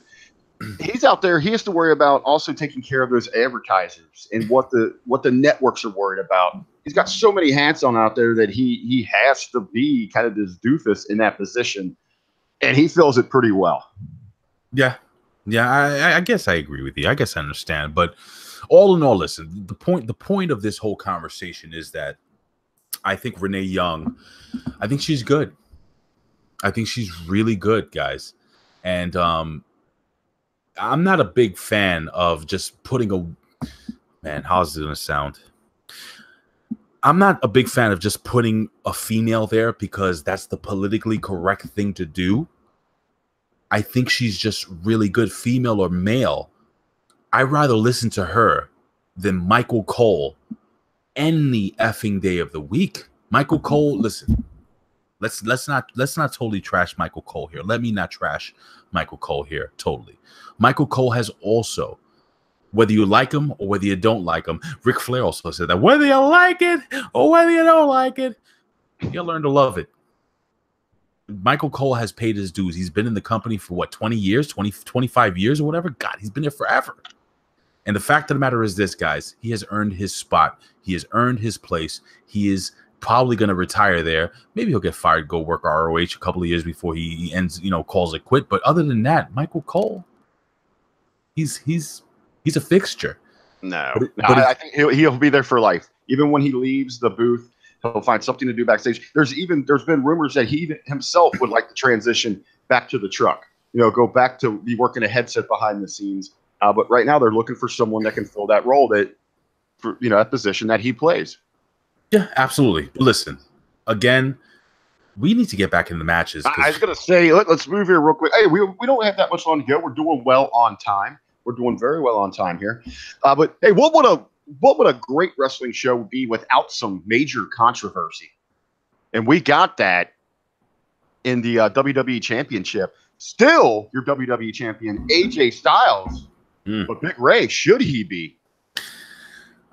he's out there. He has to worry about also taking care of those advertisers and what the networks are worried about. He's got so many hats on out there that he has to be kind of this doofus in that position, and he fills it pretty well. Yeah. I guess I agree with you. I guess I understand. But all in all, listen, the point of this whole conversation is that I think Renee Young, I think she's good. I think she's really good, guys. And I'm not a big fan of just putting how's it going to sound? I'm not a big fan of just putting a female there because that's the politically correct thing to do. I think she's just really good, female or male. I'd rather listen to her than Michael Cole any effing day of the week. Michael Cole, listen, let's not totally trash Michael Cole here. Let me not trash Michael Cole here totally. Michael Cole has also, whether you like him or whether you don't like him, Ric Flair also said that whether you like it or whether you don't like it, you'll learn to love it. Michael Cole has paid his dues. He's been in the company for what, 20 years, 25 years or whatever? God, he's been there forever. And the fact of the matter is this, guys, he has earned his spot. He has earned his place. He is probably going to retire there. Maybe he'll get fired, go work ROH a couple of years before he ends, calls it quit. But other than that, Michael Cole, he's a fixture. But I think he'll be there for life. Even when he leaves the booth, he'll find something to do backstage. There's been rumors that he himself would like to transition back to the truck. Go back to be working a headset behind the scenes. But right now they're looking for someone that can fill that role that position that he plays. Yeah, absolutely. Listen, again, we need to get back in the matches. I was going to say, let's move here real quick. Hey, we don't have that much long to go. We're doing well on time. We're doing very well on time here. But hey, what would a great wrestling show be without some major controversy? And we got that in the WWE Championship. Still, your WWE Champion, AJ Styles. But Big Ray, should he be?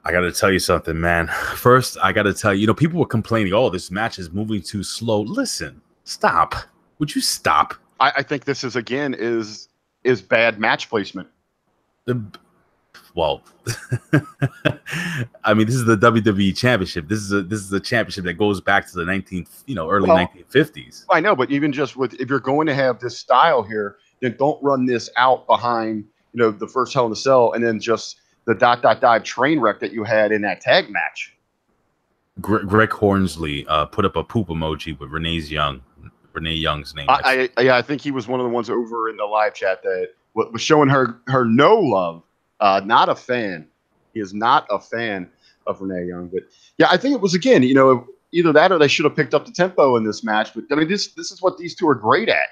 I got to tell you something, man. First, I got to tell you, people were complaining, oh, this match is moving too slow. Listen, stop. Would you stop? I think this is bad match placement. Well, I mean, this is the WWE Championship. This is a championship that goes back to the early 1950s. I know, but even just with, if you're going to have this style here, then don't run this out behind, the first Hell in a Cell and then just the ... train wreck that you had in that tag match. Greg Hornsley put up a poop emoji with Renee Young's name. I think he was one of the ones over in the live chat that was showing her no love. Not a fan. He is not a fan of Renee Young. But yeah, I think it was, again, either that or they should have picked up the tempo in this match. But I mean, this is what these two are great at.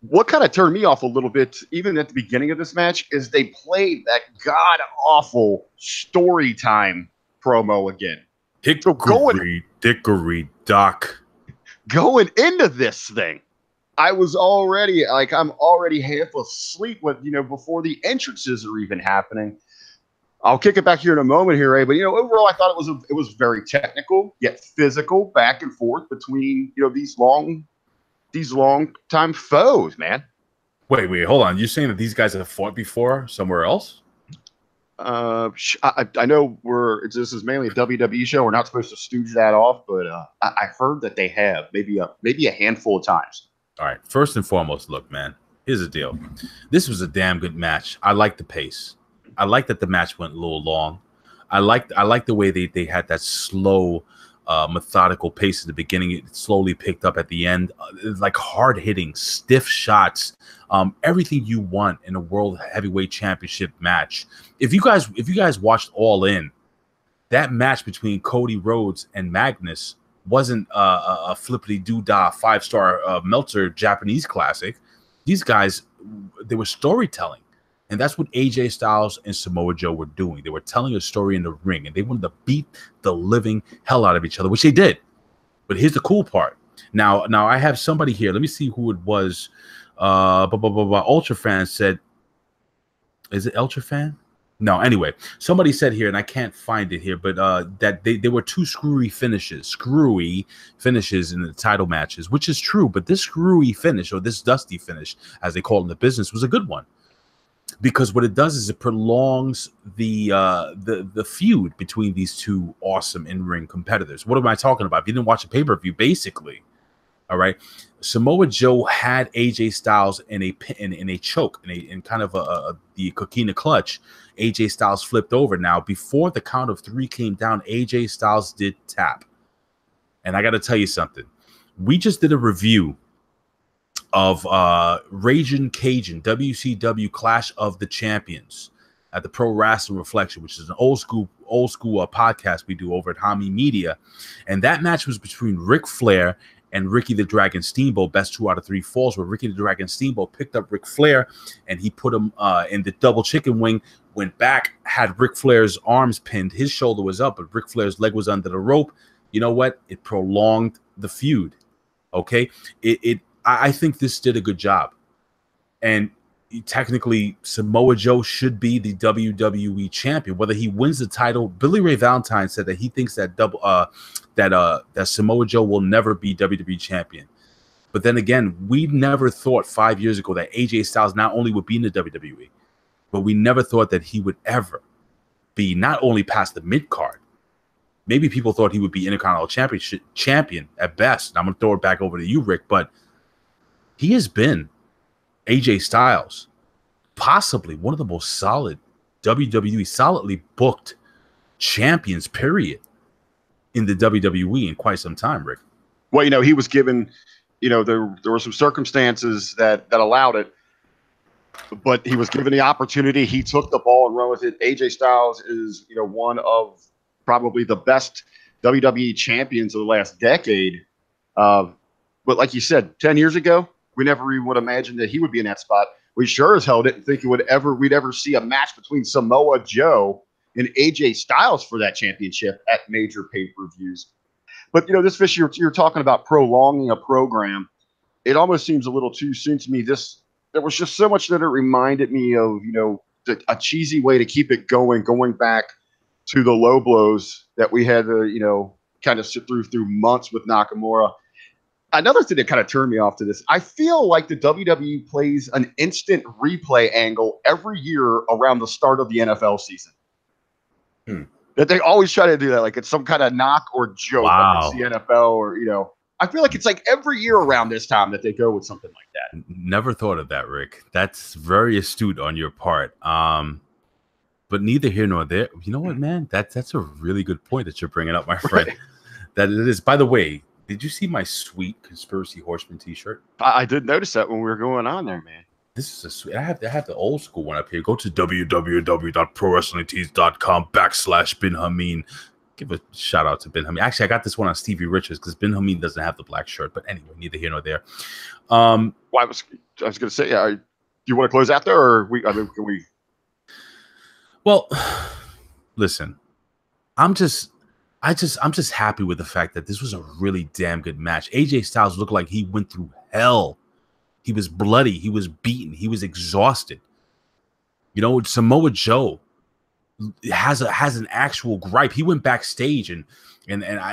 What kind of turned me off a little bit, even at the beginning of this match, is they played that god-awful story time promo again. Dickory, Doc. Going into this thing, I'm already half asleep before the entrances are even happening. I'll kick it back here in a moment here, Ray. But overall, I thought it was very technical yet physical, back and forth between these long time foes, man. Wait, hold on. You're saying that these guys have fought before somewhere else? I know this is mainly a WWE show. We're not supposed to stooge that off, but I heard that they have maybe a handful of times. All right. First and foremost, look, man. Here's the deal. This was a damn good match. I like the pace. I like that the match went a little long. I like the way they had that slow, methodical pace at the beginning. It slowly picked up at the end. Like hard hitting, stiff shots. Everything you want in a World Heavyweight Championship match. If you guys watched All In, that match between Cody Rhodes and Magnus wasn't a flippity doodah 5-star Meltzer Japanese classic. These guys, they were storytelling. And that's what AJ Styles and Samoa Joe were doing. They were telling a story in the ring, and they wanted to beat the living hell out of each other, which they did. But here's the cool part. Now I have somebody here. Let me see who it was. Ultra Fan said, is it Ultra Fan? No, anyway, somebody said here, and I can't find it here, but that there were two screwy finishes in the title matches, which is true. But this screwy finish, or this dusty finish, as they call it in the business, was a good one. Because what it does is it prolongs the feud between these two awesome in-ring competitors. What am I talking about? If you didn't watch a pay-per-view, basically, all right, Samoa Joe had AJ Styles in a choke, in kind of the coquina clutch. AJ Styles flipped over. Now, before the count of 3 came down, AJ Styles did tap. And I got to tell you something. We just did a review of Ragin' Cajun WCW Clash of the Champions at the Pro Wrestling Reflection, which is an old school podcast we do over at Hami Media. And that match was between Ric Flair and Ricky the Dragon Steamboat, best 2 out of 3 falls, where Ricky the Dragon Steamboat picked up Ric Flair and he put him in the double chicken wing, went back, had Ric Flair's arms pinned, his shoulder was up, but Ric Flair's leg was under the rope. You know what? It prolonged the feud. Okay? I think this did a good job. And technically, Samoa Joe should be the WWE champion. Whether he wins the title, Billy Ray Valentine said that he thinks that that Samoa Joe will never be WWE champion. But then again, we never thought 5 years ago that AJ Styles not only would be in the WWE, but we never thought that he would ever be not only past the mid card. Maybe people thought he would be Intercontinental Championship champion at best. And I'm going to throw it back over to you, Rick, but he has been AJ Styles, possibly one of the most solid WWE, solidly booked champions, period, in the WWE in quite some time, Rick. Well, he was given, there were some circumstances that allowed it, but he was given the opportunity. He took the ball and ran with it. AJ Styles is, one of probably the best WWE champions of the last decade. But like you said, 10 years ago, we never even would imagine that he would be in that spot. We sure as hell didn't think we'd ever see a match between Samoa Joe and AJ Styles for that championship at major pay-per-views. But, this fish, you're talking about prolonging a program. It almost seems a little too soon to me. There was just so much that it reminded me of, a cheesy way to keep it going back to the low blows that we had to, kind of sit through months with Nakamura. another thing that kind of turned me off to this, I feel like the WWE plays an instant replay angle every year around the start of the NFL season. That they always try to do that, like it's some kind of knock or joke against the NFL, or I feel like it's like every year around this time that they go with something like that. Never thought of that, Rick. That's very astute on your part. But neither here nor there. You know what, man? That's a really good point that you're bringing up, my friend. Right. That it is. By the way, did you see my sweet Conspiracy Horseman T-shirt? I did notice that when we were going on there, man. This is a sweet. I have the old school one up here. Go to www.prowrestlingtees.com/Bin Hameen. Give a shout out to Ben Hameen. Actually, I got this one on Stevie Richards because Ben Hameen doesn't have the black shirt. But anyway, neither here nor there. Well, I was going to say, do you want to close out there, or can we? Well, listen, I'm just happy with the fact that this was a really damn good match. AJ Styles looked like he went through hell. He was bloody. He was beaten. He was exhausted. Samoa Joe has an actual gripe. He went backstage and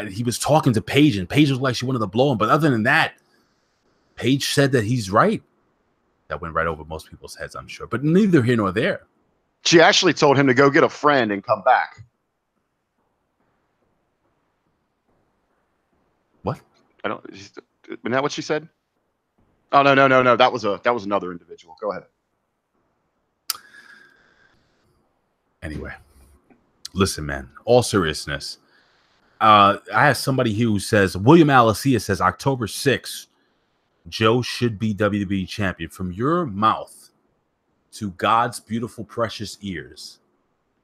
he was talking to Paige, and Paige was like she wanted to blow him. But other than that, Paige said that he's right. That went right over most people's heads, I'm sure. But neither here nor there. She actually told him to go get a friend and come back. What? Isn't that what she said? Oh, no. That was another individual. Go ahead. Anyway, listen, man, all seriousness. I have somebody here who says, William Alicia says, October 6th, Joe should be WWE champion. From your mouth to God's beautiful, precious ears,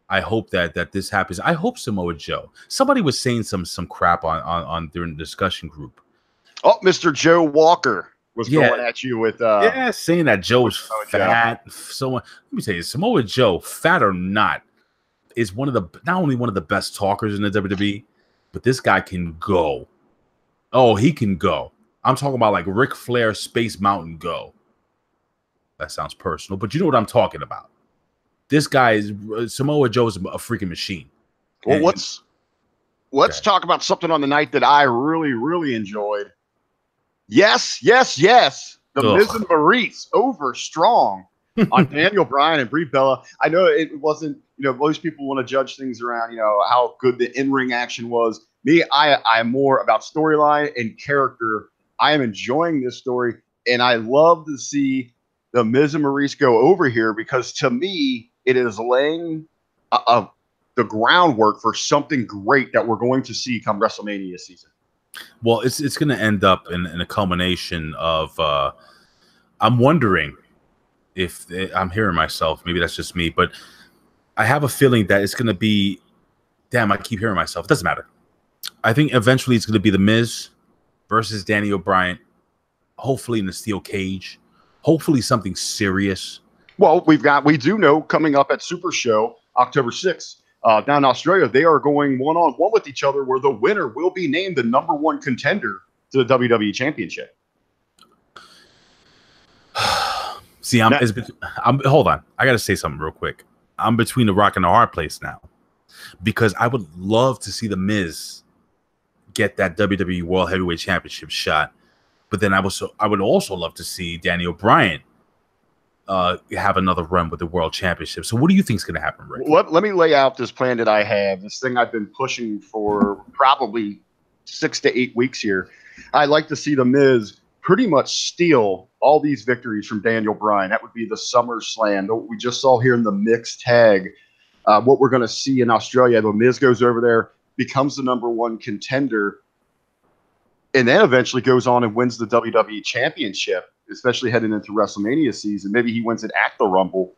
I hope that this happens. I hope Samoa Joe. Somebody was saying some crap on during the discussion group. Oh, Mr. Joe Walker was going at you with saying that Joe's fat. Let me tell you, Samoa Joe, fat or not, is not only one of the best talkers in the WWE, but this guy can go. Oh, he can go. I'm talking about like Ric Flair Space Mountain go. That sounds personal, but you know what I'm talking about. This guy is Samoa Joe's a freaking machine. Well, let's talk about something on the night that I really, really enjoyed. Yes. The Miz and Maryse over strong on Daniel Bryan and Brie Bella. I know it wasn't, most people want to judge things around, how good the in-ring action was. Me, I'm more about storyline and character. I am enjoying this story, and I love to see the Miz and Maryse go over here because to me, it is laying the groundwork for something great that we're going to see come WrestleMania season. Well, it's going to end up in a culmination of I'm wondering if I'm hearing myself. Maybe that's just me, but I have a feeling that it's going to be. Damn, I keep hearing myself. It doesn't matter. I think eventually it's going to be the Miz versus Daniel Bryan. Hopefully in the steel cage. Hopefully something serious. Well, we do know coming up at Super Show October 6th. Down in Australia, they are going one-on-one with each other where the winner will be named the #1 contender to the WWE Championship. See, hold on. I got to say something real quick. I'm between the rock and the hard place now because I would love to see the Miz get that WWE World Heavyweight Championship shot, but then I would also love to see Daniel Bryan have another run with the World Championship. So what do you think is going to happen, Rick? Let me lay out this plan that I have, this thing I've been pushing for probably 6 to 8 weeks here. I'd like to see the Miz pretty much steal all these victories from Daniel Bryan. That would be the SummerSlam. What we just saw here in the mixed tag. What we're going to see in Australia, the Miz goes over there, becomes the #1 contender, and then eventually goes on and wins the WWE Championship, especially heading into WrestleMania season. Maybe he wins it at the Rumble.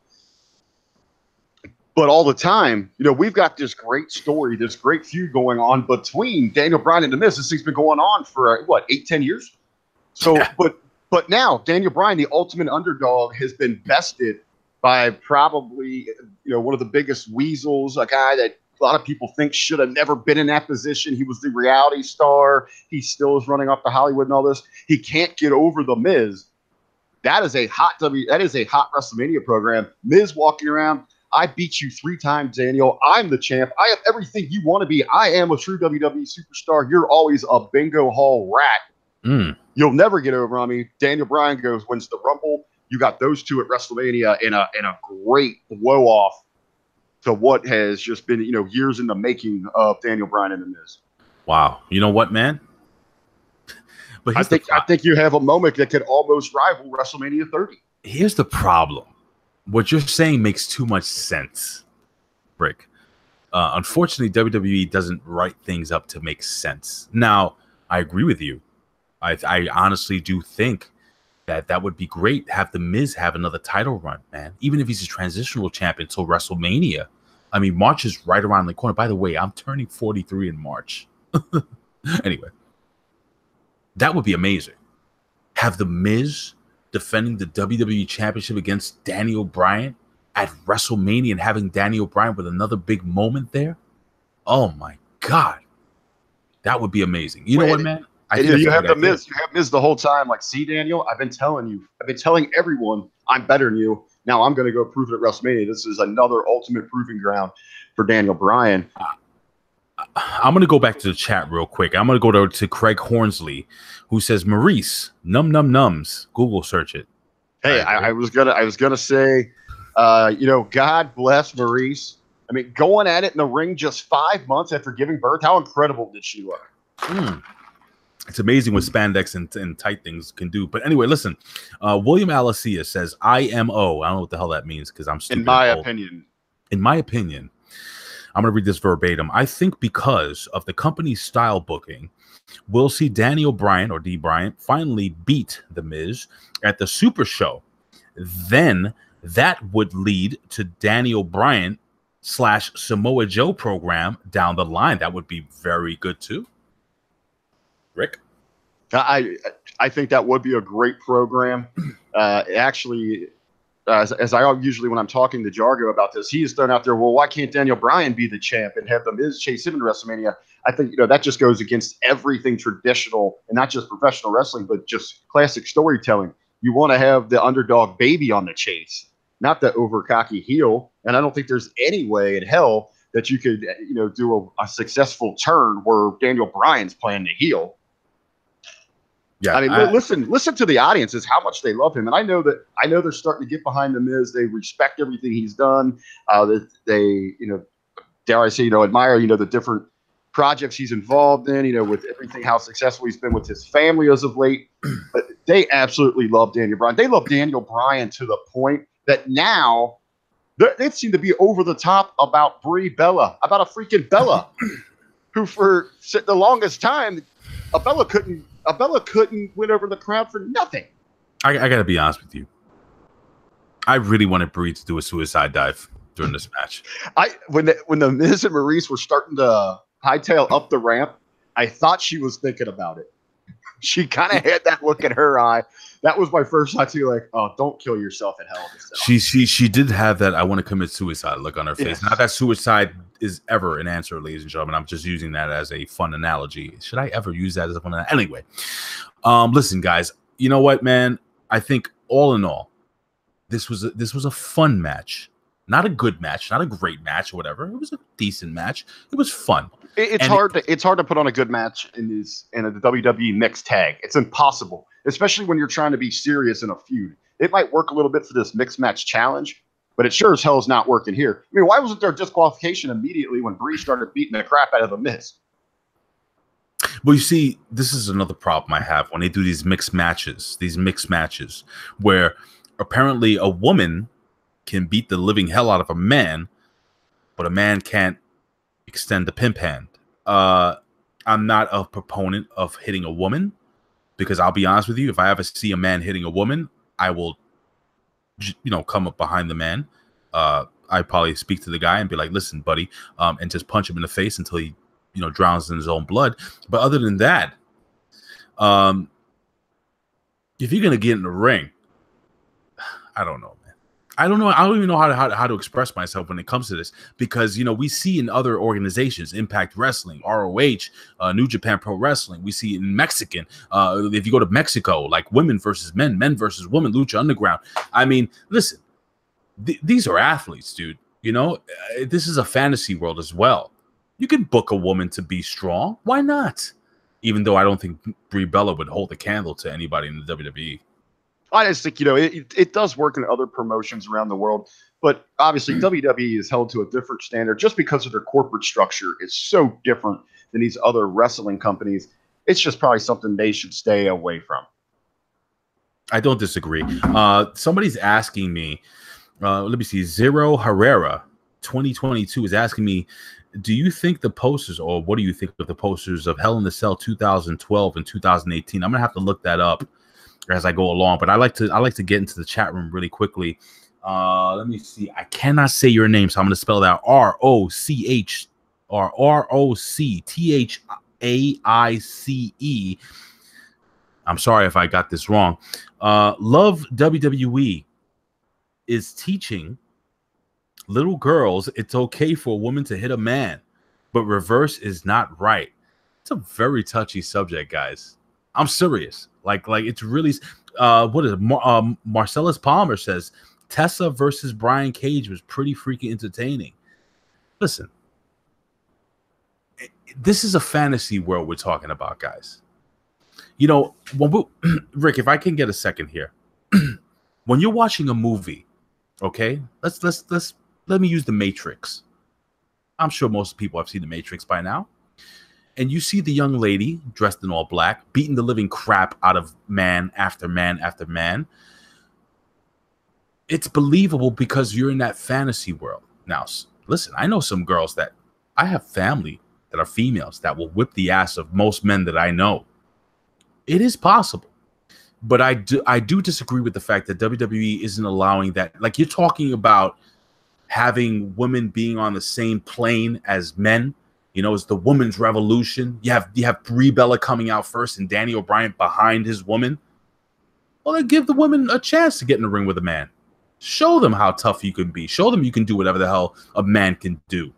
But all the time, we've got this great story, this great feud going on between Daniel Bryan and The Miz. This thing's been going on for, 8-10 years? So, yeah. But now, Daniel Bryan, the ultimate underdog, has been bested by probably, one of the biggest weasels, a guy that a lot of people think should have never been in that position. He was the reality star. He still is running off to Hollywood and all this. He can't get over The Miz. That is a hot WrestleMania program. Miz walking around. I beat you 3 times, Daniel. I'm the champ. I have everything you want to be. I am a true WWE superstar. You're always a bingo hall rat. you'll never get over on me. Daniel Bryan wins the Rumble. You got those two at WrestleMania in a great blow off to what has just been, years in the making of Daniel Bryan and The Miz. Wow. You know what, man? But I think you have a moment that could almost rival WrestleMania 30. Here's the problem. What you're saying makes too much sense, Rick. Unfortunately, WWE doesn't write things up to make sense. Now, I agree with you. I honestly do think that would be great. Have The Miz have another title run, man. Even if he's a transitional champion until WrestleMania. I mean, March is right around the corner. By the way, I'm turning 43 in March. Anyway, that would be amazing. Have The Miz defending the WWE Championship against Daniel Bryan at WrestleMania and having Daniel Bryan with another big moment there. Oh my God. That would be amazing. You know what, man? You have The Miz. You have Miz the whole time. Like, see, Daniel, I've been telling everyone I'm better than you. Now I'm going to go prove it at WrestleMania. This is another ultimate proving ground for Daniel Bryan. I'm going to go back to the chat real quick. I'm going to go to Craig Hornsley, who says, Maryse, nums. Google search it. Hey, I was gonna say, God bless Maryse. I mean, going at it in the ring just 5 months after giving birth, how incredible did she look? It's amazing what spandex and tight things can do. But anyway, listen, William Alicia says, IMO. I don't know what the hell that means because I'm stupid. In my opinion, I'm going to read this verbatim. I think because of the company's style booking, we'll see Daniel Bryan or D. Bryan finally beat The Miz at the Super Show. Then that would lead to Daniel Bryan / Samoa Joe program down the line. That would be very good too. Rick? I think that would be a great program. Actually, as I usually, when I'm talking to Jargo about this, he has thrown out there, well, why can't Daniel Bryan be the champ and have The Miz chase him in WrestleMania? I think, that just goes against everything traditional and not just professional wrestling, but just classic storytelling. You want to have the underdog baby on the chase, not the over cocky heel. And I don't think there's any way in hell that you could, do a successful turn where Daniel Bryan's playing the heel. Yeah, I mean, listen to the audiences, how much they love him, and I know they're starting to get behind The Miz. They respect everything he's done. They, dare I say, admire, the different projects he's involved in. With everything, how successful he's been with his family as of late. But they absolutely love Daniel Bryan. They love Daniel Bryan to the point that now they seem to be over the top about Brie Bella, about a freaking Bella, who for the longest time, a Bella couldn't win over the crowd for nothing. I got to be honest with you. I really wanted Brie to do a suicide dive during this match. When the Miz and Maryse were starting to hightail up the ramp, I thought she was thinking about it. She kind of had that look in her eye. That was my first thought too. Like, oh, don't kill yourself in hell. She did have that I want to commit suicide look on her face. Yes. Not that suicide is ever an answer, ladies and gentlemen. I'm just using that as a fun analogy. Should I ever use that as a fun analogy? Anyway, listen, guys. You know what, man? I think all in all, this was a fun match. Not a good match, not a great match or whatever. It was a decent match. It was fun. It's hard to put on a good match in a WWE mixed tag. It's impossible, especially when you're trying to be serious in a feud. It might work a little bit for this mixed match challenge, but it sure as hell is not working here. I mean, why wasn't there disqualification immediately when Brie started beating the crap out of The Miz? Well, you see, this is another problem I have when they do these mixed matches where apparently a woman can beat the living hell out of a man, but a man can't extend the pimp hand. I'm not a proponent of hitting a woman because I'll be honest with you, if I ever see a man hitting a woman, I will, come up behind the man. I probably speak to the guy and be like, listen, buddy, and just punch him in the face until he, drowns in his own blood. But other than that, if you're going to get in the ring, I don't know. I don't even know how to express myself when it comes to this because, we see in other organizations, Impact Wrestling, ROH, New Japan Pro Wrestling. We see in Mexican. If you go to Mexico, like women versus men, men versus women, Lucha Underground. I mean, listen, these are athletes, dude. This is a fantasy world as well. You can book a woman to be strong. Why not? even though I don't think Brie Bella would hold a candle to anybody in the WWE. I just think, it does work in other promotions around the world, but obviously WWE is held to a different standard just because of their corporate structure is so different than these other wrestling companies. It's just probably something they should stay away from. I don't disagree. Somebody's asking me, let me see, Zero Herrera 2022 is asking me, do you think the posters, or what do you think of the posters of Hell in the Cell 2012 and 2018? I'm gonna have to look that up as I go along, but I like to get into the chat room really quickly. Let me see. I cannot say your name, so I'm gonna spell that ROCH or ROCTHAICE. I'm sorry if I got this wrong. Love WWE is teaching little girls it's okay for a woman to hit a man, but reverse is not right. It's a very touchy subject, guys. I'm serious. Like it's really what is it? Marcellus Palmer says Tessa versus Brian Cage was pretty freaking entertaining. Listen, this is a fantasy world we're talking about, guys. When Rick, if I can get a second here, when you're watching a movie, okay, let me use The Matrix. I'm sure most people have seen The Matrix by now. And you see the young lady dressed in all black, beating the living crap out of man after man after man. It's believable because you're in that fantasy world. Now, listen, I know some girls that I have family that are females that will whip the ass of most men that I know. It is possible. But I do disagree with the fact that WWE isn't allowing that. Like, you're talking about having women being on the same plane as men. It's the women's revolution. You have Brie Bella coming out first and Daniel Bryan behind his woman. Well, then give the women a chance to get in the ring with a man. Show them how tough you can be. Show them you can do whatever the hell a man can do.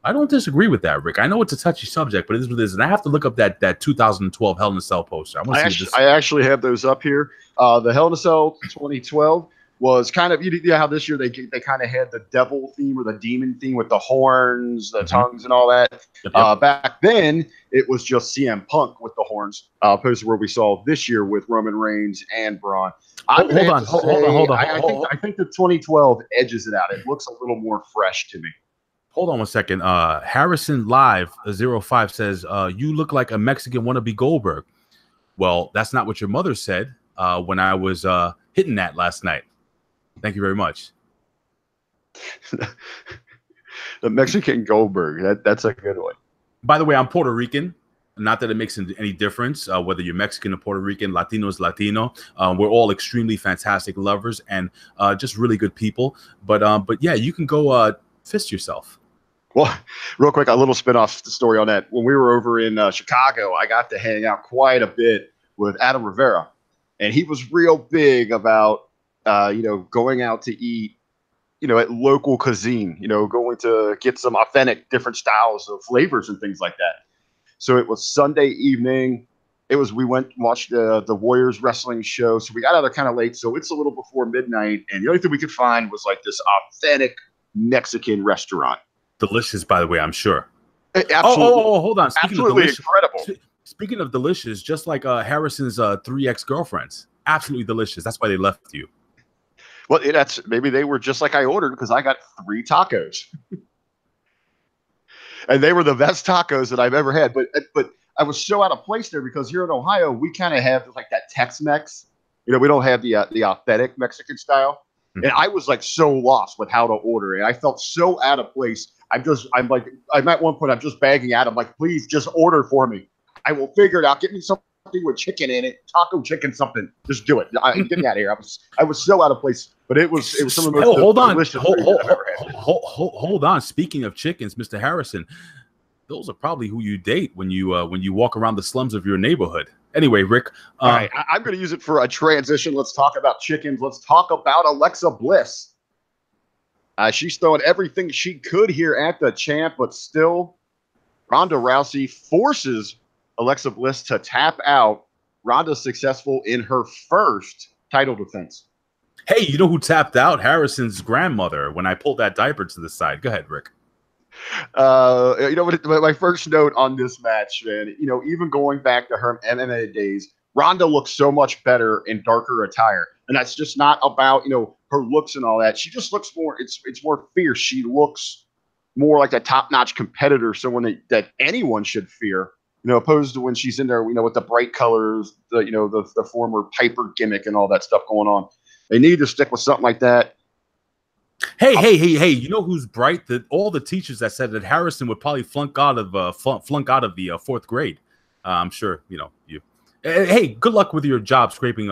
I don't disagree with that, Rick. I know it's a touchy subject, but it is what it is. And I have to look up that 2012 Hell in a Cell poster. I actually have those up here. The Hell in a Cell 2012 was kind of, how this year they kind of had the devil theme or the demon theme with the horns, the tongues, and all that. Yep. Back then, it was just CM Punk with the horns, opposed to where we saw this year with Roman Reigns and Braun. Hold on. I think the 2012 edges it out. It looks a little more fresh to me. Hold on one second. Harrison Live 05 says, you look like a Mexican wannabe Goldberg. Well, that's not what your mother said when I was hitting that last night. Thank you very much. The Mexican Goldberg. That's a good one. By the way, I'm Puerto Rican. Not that it makes any difference whether you're Mexican or Puerto Rican, Latino is Latino. We're all extremely fantastic lovers and just really good people. But yeah, you can go fist yourself. Well, real quick, a little spin-off story on that. When we were over in Chicago, I got to hang out quite a bit with Adam Rivera, and he was real big about going out to eat, at local cuisine, going to get some authentic different styles of flavors and things like that. So it was Sunday evening. We went and watched the Warriors wrestling show. So we got out there kind of late. So it's a little before midnight. And the only thing we could find was like this authentic Mexican restaurant. Delicious, by the way, I'm sure. Absolutely. Hold on. Absolutely incredible. Speaking of delicious, just like Harrison's 3 ex-girlfriends. Absolutely delicious. That's why they left you. Well, maybe they were just like I ordered because I got 3 tacos. And they were the best tacos that I've ever had. But I was so out of place there because here in Ohio, we kind of have like that Tex-Mex. We don't have the authentic Mexican style. Mm-hmm. And I was like so lost with how to order. And I felt so out of place. I'm at one point, I'm just begging Adam, like, please just order for me. I will figure it out. Get me something with chicken in it, taco chicken, something. Just do it. Get me out of here. I was so out of place. But it was some of the most delicious food I've ever had. Hold on. Speaking of chickens, Mr. Harrison, those are probably who you date when you walk around the slums of your neighborhood. Anyway, Rick. All right, I'm going to use it for a transition. Let's talk about chickens. Let's talk about Alexa Bliss. She's throwing everything she could here at the champ, but still, Ronda Rousey forces Alexa Bliss to tap out. Ronda's successful in her first title defense. Hey, you know who tapped out? Harrison's grandmother when I pulled that diaper to the side. Go ahead, Rick. You know what? My first note on this match, man. You know, even going back to her MMA days, Ronda looks so much better in darker attire, and that's just not about her looks and all that. She just looks more. It's more fierce. She looks more like a top-notch competitor, someone that anyone should fear. Opposed to when she's in there, with the bright colors, the former Piper gimmick and all that stuff going on. They need to stick with something like that. Hey! You know who's bright? All the teachers that said that Harrison would probably flunk out of the fourth grade. I'm sure you. Hey, good luck with your job scraping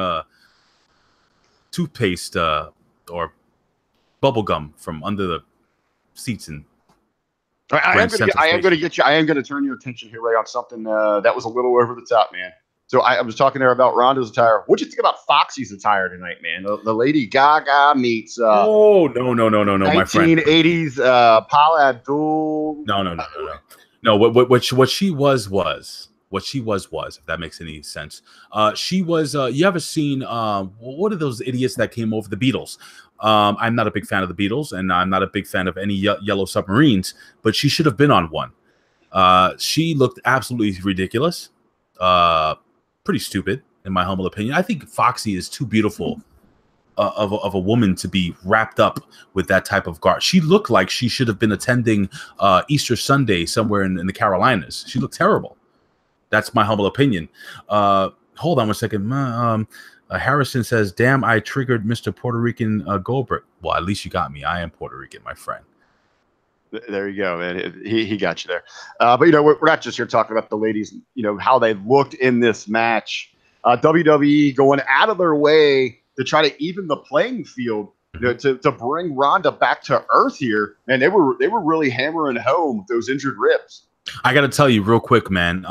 toothpaste or bubble gum from under the seats and. I am going to turn your attention here, Ray, on something that was a little over the top, man. So I was talking there about Ronda's attire. What'd you think about Foxy's attire tonight, man? The Lady Gaga meets. No, my friend. 1980s Paula Abdul. No. What she was. What she was, if that makes any sense. She was. You ever seen? What are those idiots that came over the Beatles? I'm not a big fan of the Beatles, and I'm not a big fan of any Yellow Submarines. But she should have been on one. She looked absolutely ridiculous. Pretty stupid, in my humble opinion. I think Foxy is too beautiful of a woman to be wrapped up with that type of garb. She looked like she should have been attending Easter Sunday somewhere in the Carolinas. She looked terrible. That's my humble opinion. Hold on one second. Harrison says, damn, I triggered Mr. Puerto Rican Goldberg. Well, at least you got me. I am Puerto Rican, my friend. There you go, man. He got you there. But, we're not just here talking about the ladies, how they looked in this match. WWE going out of their way to try to even the playing field, to bring Ronda back to earth here. And they were really hammering home those injured ribs. I got to tell you real quick, man.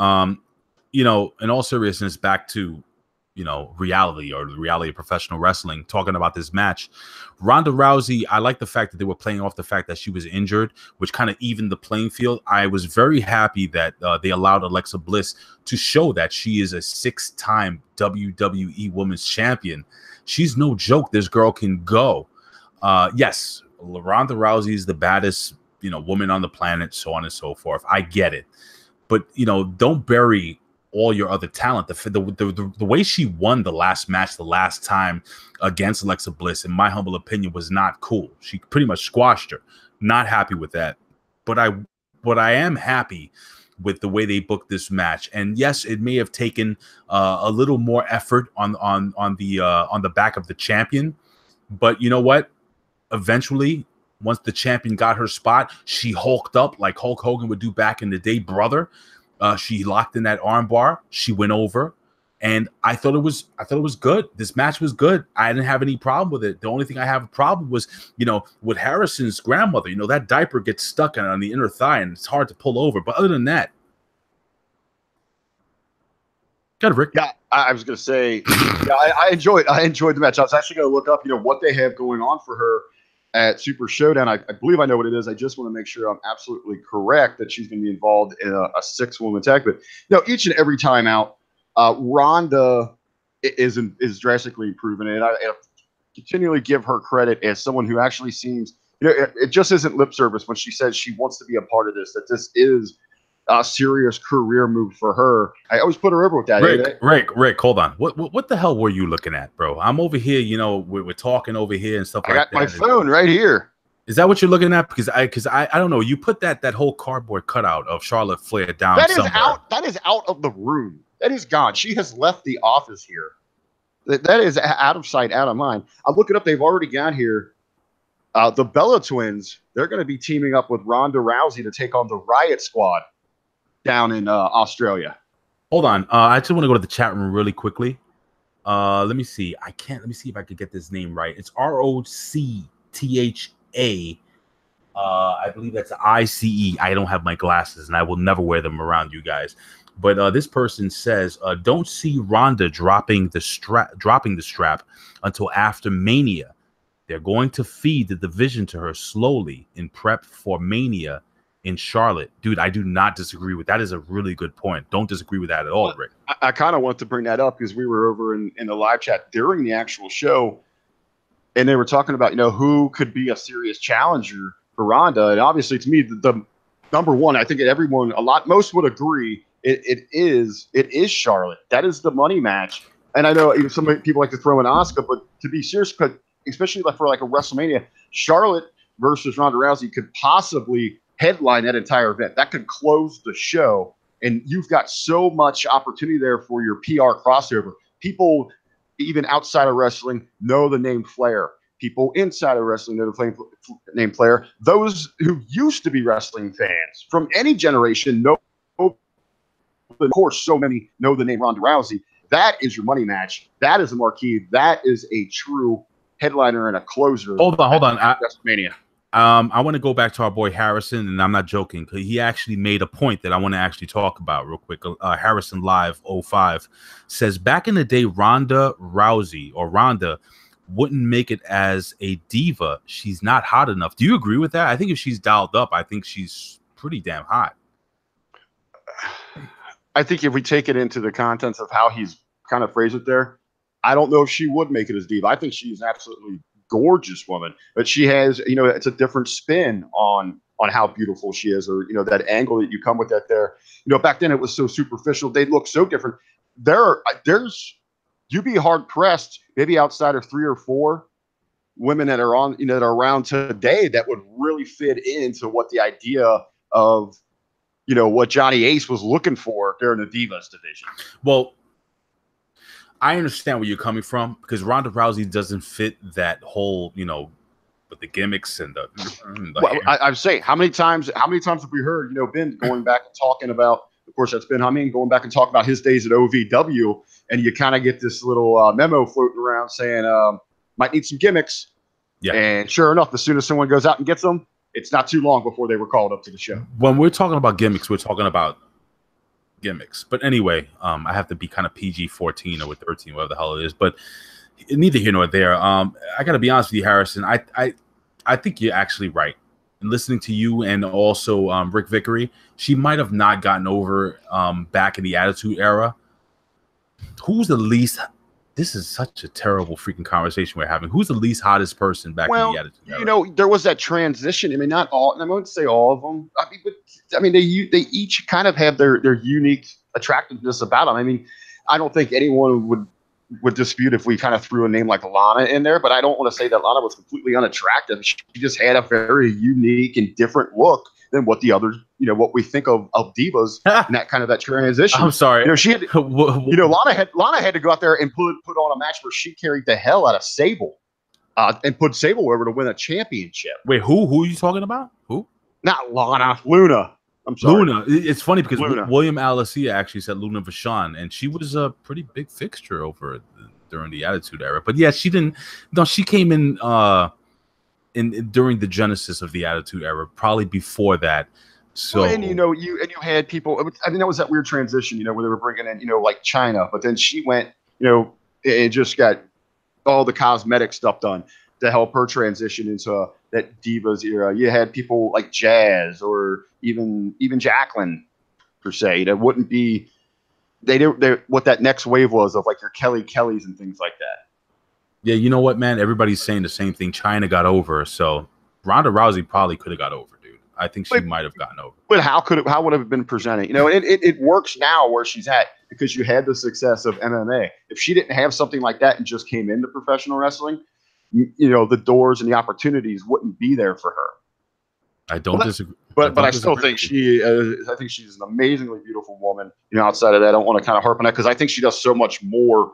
In all seriousness, back to reality, or the reality of professional wrestling, talking about this match. Ronda Rousey, I like the fact that they were playing off the fact that she was injured, which kind of evened the playing field. I was very happy that they allowed Alexa Bliss to show that she is a 6-time WWE Women's Champion. She's no joke. This girl can go. Yes, Ronda Rousey is the baddest, woman on the planet, so on and so forth. I get it. But, don't bury all your other talent. The way she won the last match the last time against Alexa Bliss, in my humble opinion, was not cool. She pretty much squashed her. Not happy with that. But I am happy with the way they booked this match. And yes, it may have taken a little more effort on the back of the champion. But you know what? Eventually, once the champion got her spot, she hulked up like Hulk Hogan would do back in the day, brother. She locked in that armbar. She went over, and I thought it was good. This match was good. I didn't have any problem with it. The only thing I have a problem was, with Harrison's grandmother. That diaper gets stuck on the inner thigh, and it's hard to pull over. But other than that, got it, Rick. Yeah, I was gonna say, yeah, I enjoyed the match. I was actually gonna look up, what they have going on for her at Super Showdown. I believe I know what it is. I just want to make sure I'm absolutely correct that she's going to be involved in a 6-woman tag. But each and every time out, Ronda is drastically improving, and I continually give her credit as someone who actually seems, it just isn't lip service when she says she wants to be a part of this. That this is a serious career move for her. I always put her over with that. Rick, hold on. What the hell were you looking at, bro? I'm over here, we're talking over here and stuff like that. I got my phone right here. Is that what you're looking at? Because I don't know. You put that whole cardboard cutout of Charlotte Flair down. That is out of the room. That is gone. She has left the office here. That is out of sight, out of mind. I'm looking up. They've already got here. The Bella Twins. They're going to be teaming up with Ronda Rousey to take on the Riot Squad down in Australia. Hold on. I just want to go to the chat room really quickly. Let me see. Let me see if I could get this name right. It's Roctha. I believe that's ICE. I don't have my glasses, and I will never wear them around you guys. But this person says, don't see Ronda dropping the strap until after Mania. They're going to feed the division to her slowly in prep for Mania in Charlotte. Dude, I do not disagree with that. Is a really good point. Don't disagree with that at all, Rick. I kind of want to bring that up because we were over in the live chat during the actual show, and they were talking about, who could be a serious challenger for Ronda. And obviously, to me, the number one, I think everyone, most would agree it is Charlotte. That is the money match. And I know some people like to throw in Asuka, but to be serious, especially for like a WrestleMania, Charlotte versus Ronda Rousey could possibly headline that entire event. That could close the show. And you've got so much opportunity there for your PR crossover. People, even outside of wrestling, know the name Flair. People inside of wrestling know the name Flair. Those who used to be wrestling fans from any generation know, of course, so many know the name Ronda Rousey. That is your money match. That is a marquee. That is a true headliner and a closer. Hold on. WrestleMania. I want to go back to our boy Harrison, and I'm not joking, because he actually made a point that I want to actually talk about real quick. Harrison Live 05 says, back in the day, Ronda wouldn't make it as a diva. She's not hot enough. Do you agree with that? I think if she's dialed up, I think she's pretty damn hot. I think if we take it into the contents of how he's kind of phrased it there, I don't know if she would make it as diva. I think she's an absolutely gorgeous woman, but she has, it's a different spin on how beautiful she is, or, that angle that you come with that there. Back then it was so superficial. They look so different. You'd be hard pressed, maybe outside of 3 or 4 women that are on, that are around today that would really fit into what the idea of, what Johnny Ace was looking for during the Divas division. Well, I understand where you're coming from, because Ronda Rousey doesn't fit that whole, with the gimmicks and the well, I'd say how many times have we heard, Ben going back and talking about, of course, that's Ben Humming going back and talking about his days at OVW, and you kind of get this little memo floating around saying might need some gimmicks. Yeah. And sure enough, as soon as someone goes out and gets them, it's not too long before they were called up to the show. When we're talking about gimmicks, we're talking about gimmicks. But anyway, I have to be kind of PG-14 or 13, whatever the hell it is. But neither here nor there. I got to be honest with you, Harrison. I think you're actually right. And listening to you and also Rick Vickery, she might have not gotten over back in the Attitude Era. Who's the least? This is such a terrible freaking conversation we're having. Who's the least hottest person back in the Attitude Era? There was that transition. I mean, not all. And I won't say all of them. They each kind of have their unique attractiveness about them. I mean, I don't think anyone would dispute if we kind of threw a name like Lana in there, but I don't want to say that Lana was completely unattractive. She just had a very unique and different look than what the others, what we think of divas and that transition. I'm sorry. She had, Lana had to go out there and put on a match where she carried the hell out of Sable, and put Sable over to win a championship. Wait, who are you talking about? Who? Not Lana, Luna. I'm sorry. Luna. It's funny because William Alessia actually said Luna Vachon, and she was a pretty big fixture over during the Attitude Era. But yeah, she didn't. No, she came in during the genesis of the Attitude Era, probably before that. So and you had people. I mean, that was that weird transition, where they were bringing in, like China, but then she went, and just got all the cosmetic stuff done to help her transition into that Divas era. You had people like Jazz or even Jacqueline per se that wouldn't be. They what that next wave was of like your Kellys and things like that. Yeah, you know what, man? Everybody's saying the same thing. China got over, so Ronda Rousey probably could have got over, dude. I think she might have gotten over. But how would it have been presented? It works now where she's at because you had the success of MMA. If she didn't have something like that and just came into professional wrestling, the doors and the opportunities wouldn't be there for her. I don't disagree. But I still think I think she's an amazingly beautiful woman. Outside of that, I don't want to kind of harp on that because I think she does so much more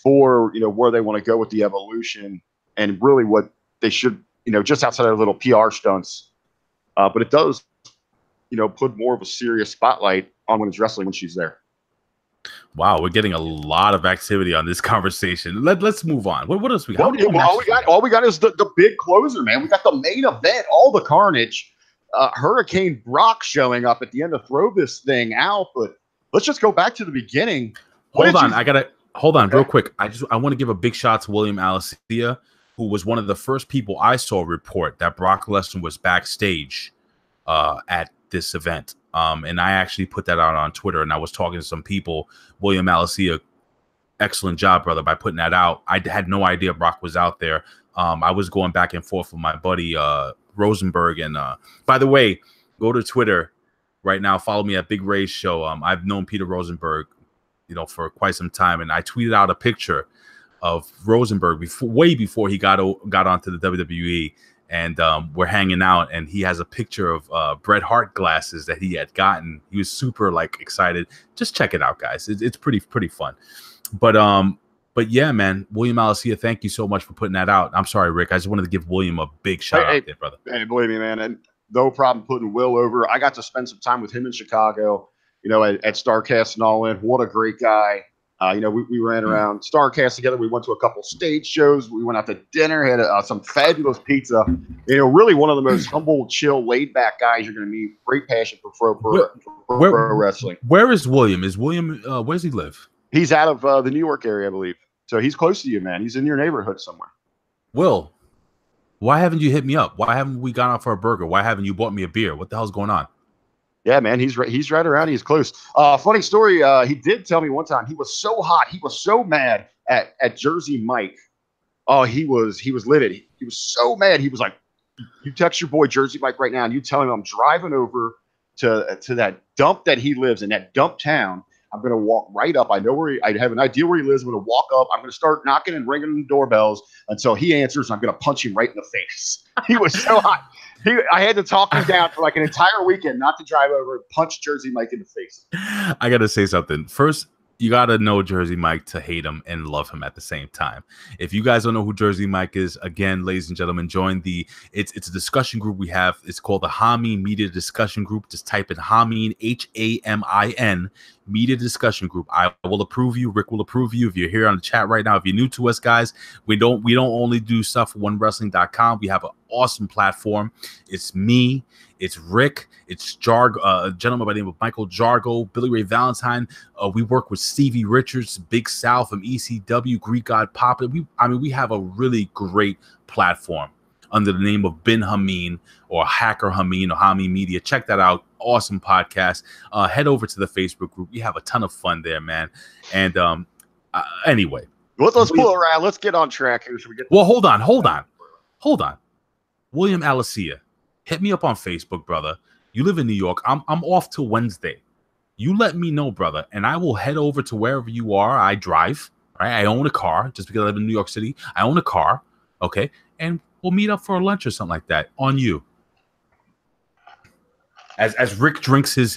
for where they want to go with the evolution and really what they should just outside of little PR stunts. But it does put more of a serious spotlight on women's wrestling when she's there. Wow, we're getting a lot of activity on this conversation. Let's move on. What else we got? All we got is the big closer, man. We got the main event, all the carnage. Hurricane Brock showing up at the end to throw this thing out. But let's just go back to the beginning. Hold on, real quick. I want to give a big shout to William Alessia, who was one of the first people I saw report that Brock Lesnar was backstage at this event. And I actually put that out on Twitter, and I was talking to some people. William Alessia, excellent job, brother, by putting that out. I had no idea Brock was out there. I was going back and forth with my buddy Rosenberg. And by the way, go to Twitter right now. Follow me at Big Ray's Show. I've known Peter Rosenberg, for quite some time, and I tweeted out a picture of Rosenberg way before he got onto the WWE, and we're hanging out, and he has a picture of Bret Hart glasses that he had gotten. He was super excited. Just check it out, guys. It's pretty fun. But yeah, man, William Alessia, thank you so much for putting that out. I'm sorry, Rick. I just wanted to give William a big shout out there, brother. Hey, believe me, man, and no problem putting Will over. I got to spend some time with him in Chicago, at StarCast and all in. What a great guy. We ran around StarCast together. We went to a couple stage shows. We went out to dinner, had some fabulous pizza. Really one of the most humble, chill, laid-back guys you're going to meet. Great passion for pro wrestling. Where is William? Where does he live? He's out of the New York area, I believe. So he's close to you, man. He's in your neighborhood somewhere. Will, why haven't you hit me up? Why haven't we gone out for a burger? Why haven't you bought me a beer? What the hell's going on? Yeah, man, he's right around. He's close. Funny story. He did tell me one time he was so hot. He was so mad at Jersey Mike. Oh, he was livid. He was so mad. He was like, "You text your boy Jersey Mike right now, and you tell him I'm driving over to that dump that he lives in, that dump town. I'm going to walk right up. I have an idea where he lives. I'm going to walk up. I'm going to start knocking and ringing the doorbells until he answers. And I'm going to punch him right in the face." He was so hot. I had to talk him down for an entire weekend not to drive over and punch Jersey Mike in the face. I got to say something. First, you got to know Jersey Mike to hate him and love him at the same time. If you guys don't know who Jersey Mike is, again, ladies and gentlemen, join it's a discussion group we have. It's called the Hameen Media Discussion Group. Just type in Hameen, Hamin, Media Discussion Group. I will approve you. Rick will approve you. If you're here on the chat right now, if you're new to us, guys, we don't only do stuff for OneWrestling.com. We have an awesome platform. It's me, it's Rick, it's a gentleman by the name of Michael Jargo, Billy Ray Valentine. We work with Stevie Richards, Big Sal from ECW, Greek God Papa. We have a really great platform under the name of Bin Hameen or Hacker Hameen or Hameen Media. Check that out. Awesome podcast. Head over to the Facebook group. We have a ton of fun there, man. And anyway. Let's pull around. Let's get on track here. Well, hold on. William Alessia, hit me up on Facebook, brother. You live in New York. I'm off till Wednesday. You let me know, brother, and I will head over to wherever you are. I drive, right? I own a car just because I live in New York City. I own a car, okay? And we'll meet up for a lunch or something like that on you. As Rick drinks his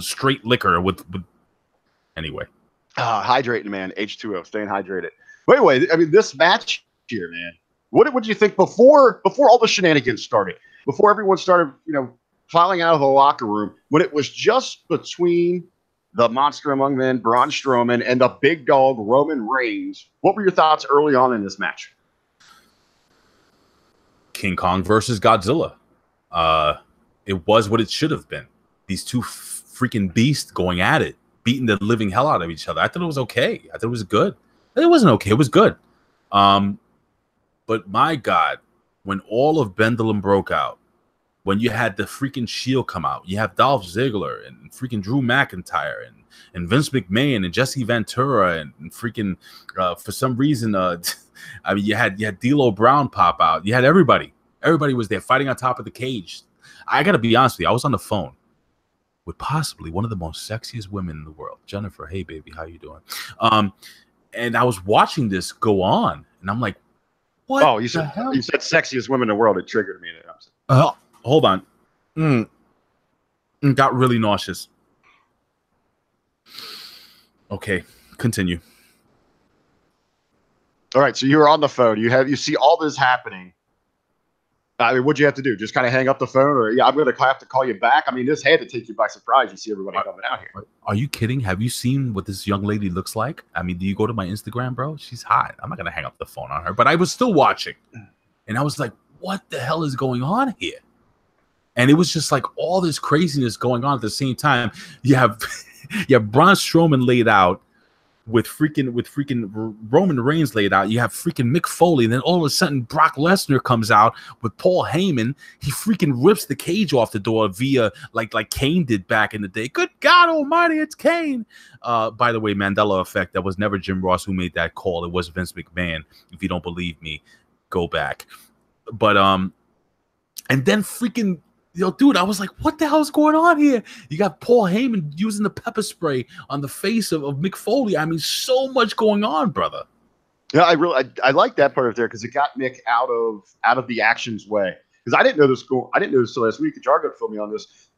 straight liquor with anyway. Hydrating, man. H2O, staying hydrated. But anyway, this match here, man. What would you think before all the shenanigans started? Before everyone started, filing out of the locker room, when it was just between the monster among men, Braun Strowman, and the big dog, Roman Reigns, what were your thoughts early on in this match? King Kong versus Godzilla. It was what it should have been. These two freaking beasts going at it, beating the living hell out of each other. I thought it was okay. I thought it was good. It wasn't okay. It was good. But my God, when all of Bendelum broke out, when you had the freaking Shield come out, you have Dolph Ziggler and freaking Drew McIntyre and Vince McMahon and Jesse Ventura and freaking for some reason, you had D'Lo Brown pop out. You had everybody. Everybody was there fighting on top of the cage. I got to be honest with you. I was on the phone with possibly one of the most sexiest women in the world, Jennifer. Hey, baby, how you doing? And I was watching this go on, and I'm like, what? Oh, you said sexiest women in the world. It triggered me. Hold on. Got really nauseous. Okay, continue. All right, so you were on the phone. You see all this happening. What'd you have to do? Just kind of hang up the phone, or I'm going to have to call you back? This had to take you by surprise. You see everybody coming out here. Are you kidding? Have you seen what this young lady looks like? Do you go to my Instagram, bro? She's hot. I'm not going to hang up the phone on her, but I was still watching, and I was like, what the hell is going on here? And it was just like all this craziness going on at the same time. You have Braun Strowman laid out with freaking Roman Reigns laid out. You have freaking Mick Foley, and then all of a sudden Brock Lesnar comes out with Paul Heyman. He freaking rips the cage off the door via like Kane did back in the day. Good God Almighty, it's Kane. By the way, Mandela effect. That was never Jim Ross who made that call. It was Vince McMahon. If you don't believe me, go back. But and then freaking Yo, dude, I was like, what the hell is going on here? You got Paul Heyman using the pepper spray on the face of Mick Foley. I mean, so much going on, brother. Yeah, I like that part of there because it got Mick out of the action's way. Because I didn't know this till last week. Jargo filled me on this.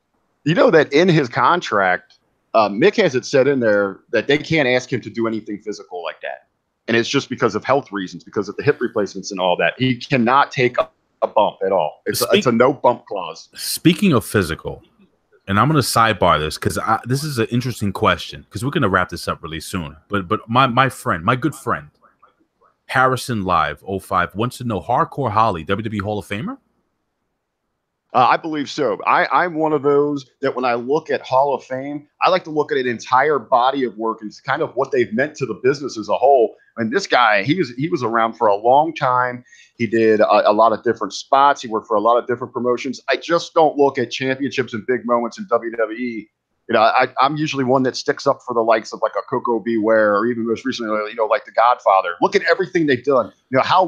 You know that in his contract, Mick has it set in there that they can't ask him to do anything physical like that, and it's just because of health reasons, because of the hip replacements and all that. He cannot take a bump at all. It's a no bump clause. Speaking of physical, and I'm going to sidebar this because this is an interesting question because we're going to wrap this up really soon. But my friend, my good friend, Harrison Live 05 wants to know Hardcore Holly, WWE Hall of Famer? I believe so. I'm one of those that when I look at Hall of Fame, I like to look at an entire body of work and it's kind of what they've meant to the business as a whole. And this guy, he was around for a long time. He did a lot of different spots. He worked for a lot of different promotions. I just don't look at championships and big moments in WWE. You know, I'm usually one that sticks up for the likes of like a Coco Beware or even most recently, you know, like The Godfather. Look at everything they've done. You know, how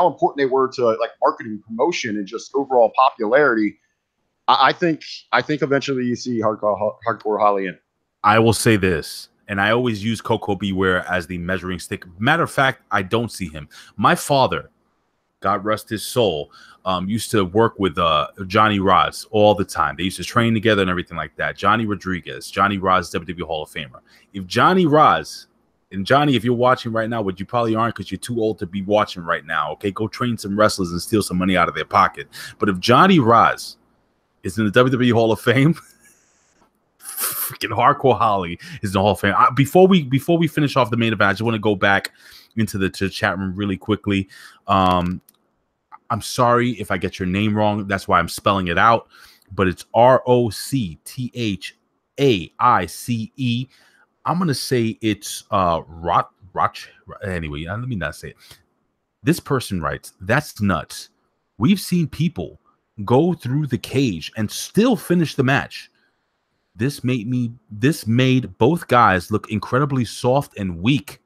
important they were to like marketing, promotion, and just overall popularity. I think eventually you see Hardcore Holly in. I will say this, and I always use Coco Beware as the measuring stick. Matter of fact, I don't see him. My father, God rest his soul, used to work with Johnny Rods all the time. They used to train together and everything like that. Johnny Rodriguez, Johnny Rods, WWE Hall of Famer. If Johnny Rods, and Johnny, if you're watching right now, which you probably aren't because you're too old to be watching right now, okay, go train some wrestlers and steal some money out of their pocket. But if Johnny Rods is in the WWE Hall of Fame, freaking Hardcore Holly is in the Hall of Fame. Before we finish off the main event, I just want to go back into the chat room really quickly. I'm sorry if I get your name wrong. That's why I'm spelling it out. But it's Rocthaice. I'm going to say it's Roch. Anyway, let me not say it. This person writes, that's nuts. We've seen people go through the cage and still finish the match. This made both guys look incredibly soft and weak.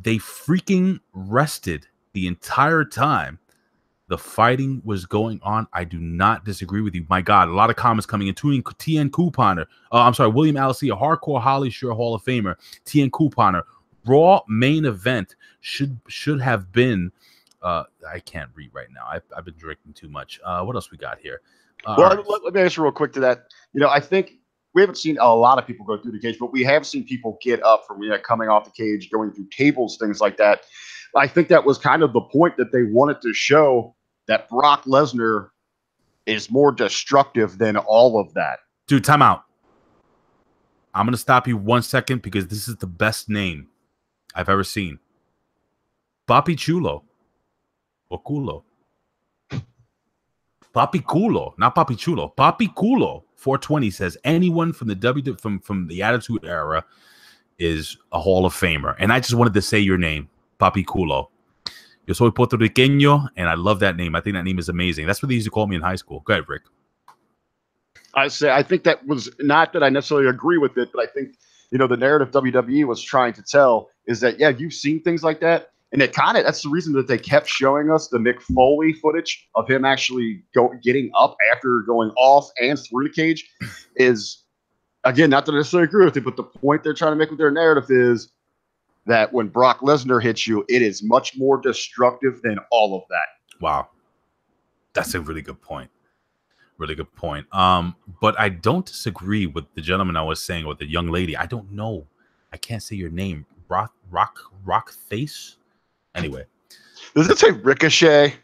They freaking rested the entire time the fighting was going on. I do not disagree with you. My God, a lot of comments coming in. TN Couponer. I'm sorry, William Alicia, Hardcore Holly, sure Hall of Famer. TN Couponer. Raw main event should have been. I can't read right now. I've been drinking too much. What else we got here? Well, let me answer real quick to that. You know, I think we haven't seen a lot of people go through the cage, but we have seen people get up from coming off the cage, going through tables, things like that. I think that was kind of the point that they wanted to show, that Brock Lesnar is more destructive than all of that. Dude, time out. I'm going to stop you 1 second because this is the best name I've ever seen. Papi Chulo. Or Culo. Papi Culo, not Papi Chulo. Papi Culo 420 says anyone from the from the Attitude Era is a Hall of Famer. And I just wanted to say your name, Papi Culo. Yo soy puertorriqueño, and I love that name. I think that name is amazing. That's what they used to call me in high school. Go ahead, Rick. I think that was not that I necessarily agree with it, but I think, you know, the narrative WWE was trying to tell is that, yeah, you've seen things like that. And that's the reason that they kept showing us the Mick Foley footage of him actually getting up after going off and through the cage is, again, not that I necessarily agree with it, but the point they're trying to make with their narrative is that when Brock Lesnar hits you, it is much more destructive than all of that. Wow. That's a really good point. Really good point. But I don't disagree with the gentleman I was saying, with the young lady. I don't know. I can't say your name. Rocthaice? Anyway. Does it say Ricochet?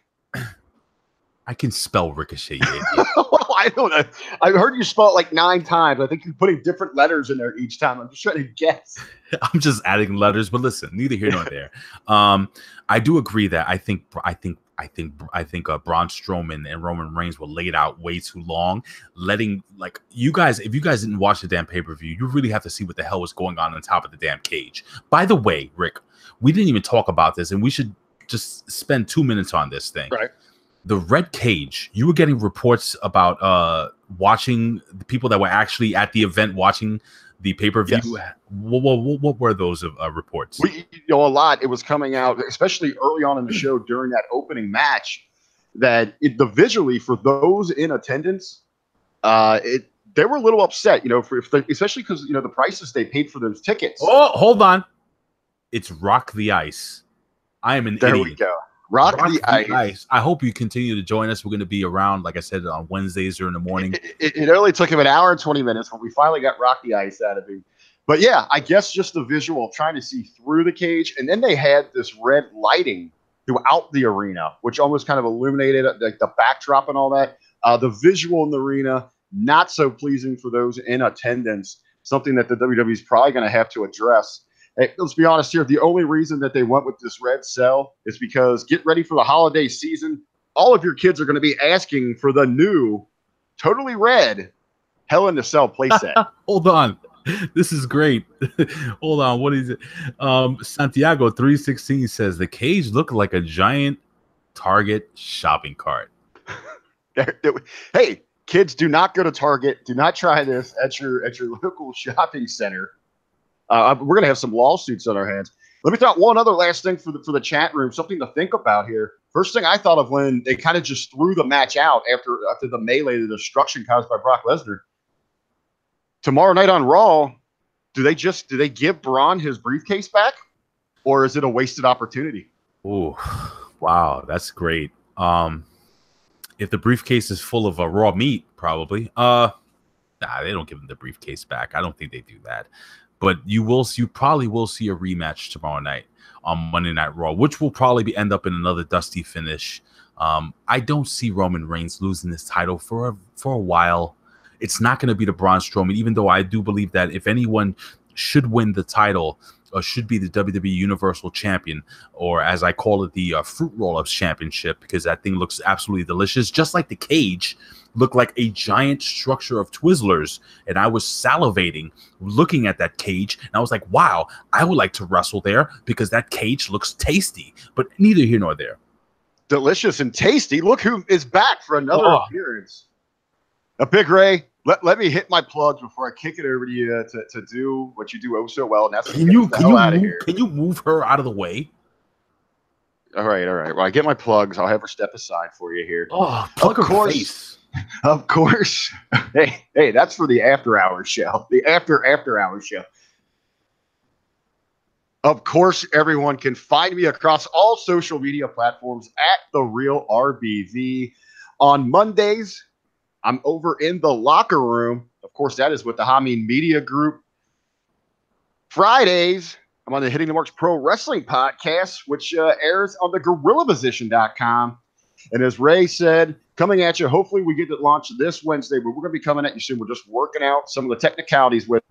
I can spell Ricochet. I don't know. I've heard you spell it like 9 times. I think you're putting different letters in there each time. I'm just trying to guess. I'm just adding letters, but listen, neither here nor there. I do agree that I think Braun Strowman and Roman Reigns were laid out way too long, letting, like, you guys, if you guys didn't watch the damn pay-per-view, you really have to see what the hell was going on top of the damn cage. By the way, Rick, we didn't even talk about this, and we should just spend 2 minutes on this thing. Right. The red cage, you were getting reports about watching the people that were actually at the event watching the pay-per-view. Yes. What were those reports? A lot. It was coming out, especially early on in the show during that opening match, that visually for those in attendance, They were a little upset, especially because the prices they paid for those tickets. Oh, hold on. It's Rock the Ice. I am an idiot. There we go. Rock the Ice. I hope you continue to join us. We're going to be around, like I said, on Wednesdays or in the morning. It only took him an hour and 20 minutes, but we finally got Rock the Ice out of him. But yeah, I guess just the visual of trying to see through the cage. And then they had this red lighting throughout the arena, which almost kind of illuminated like the backdrop and all that. The visual in the arena, not so pleasing for those in attendance, something that the WWE is probably going to have to address. Hey, let's be honest here. The only reason that they went with this red cell is because get ready for the holiday season. All of your kids are going to be asking for the new, totally red Hell in the Cell playset. Hold on. This is great. Hold on. What is it? Santiago 316 says the cage looked like a giant Target shopping cart. Hey, kids, do not go to Target. Do not try this at your local shopping center. We're going to have some lawsuits on our hands. Let me throw out one other last thing for the chat room, something to think about here. First thing I thought of when they kind of just threw the match out after the melee, the destruction caused by Brock Lesnar. Tomorrow night on Raw, do they give Braun his briefcase back, or is it a wasted opportunity? Oh, wow, that's great. If the briefcase is full of raw meat, probably. Nah, they don't give him the briefcase back. I don't think they do that. But you probably will see a rematch tomorrow night on Monday Night Raw, which will probably end up in another dusty finish. I don't see Roman Reigns losing this title for a while. It's not going to be the Braun Strowman, even though I do believe that if anyone should win the title or should be the WWE Universal Champion, or as I call it, the Fruit Roll-Ups Championship, because that thing looks absolutely delicious, just like the cage looked like a giant structure of Twizzlers, and I was salivating looking at that cage, and I was like, wow, I would like to wrestle there because that cage looks tasty, but neither here nor there. Delicious and tasty. Look who is back for another appearance. A Big Ray. Let me hit my plugs before I kick it over to you to do what you do oh so well, and that's can you move her out of the way? All right. Well, I get my plugs. I'll have her step aside for you here. Oh, plug her face. Of course. Hey, that's for the after hours show. The after hours show. Of course, everyone can find me across all social media platforms at The Real RBV. On Mondays, I'm over in the locker room. Of course, that is with the Hameen Media Group. Fridays, I'm on the Hitting the Marks Pro Wrestling Podcast, which airs on the GorillaPosition.com. And as Ray said, coming at you, hopefully we get to launch this Wednesday, but we're going to be coming at you soon. We're just working out some of the technicalities with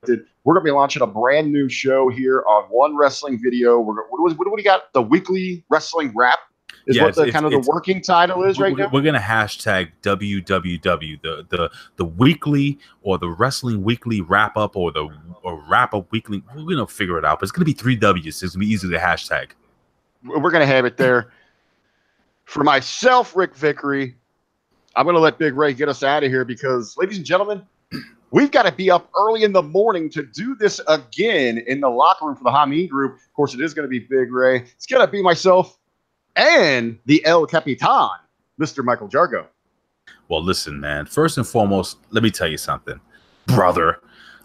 it. We're going to be launching a brand new show here on One Wrestling Video. What do we got? The Weekly Wrestling Wrap is what the working title is right now. We're going to hashtag WWW, the weekly or the Wrestling Weekly Wrap Up or Wrap Up Weekly. We're going to figure it out, but it's going to be 3 W's. So it's going to be easy to hashtag. We're going to have it there. For myself, Rick Vickery, I'm going to let Big Ray get us out of here because, ladies and gentlemen, we've got to be up early in the morning to do this again in the locker room for the Hameen Group. Of course, it is going to be Big Ray. It's going to be myself and the El Capitan, Mr. Michael Jargo. Well, listen, man. First and foremost, let me tell you something, brother.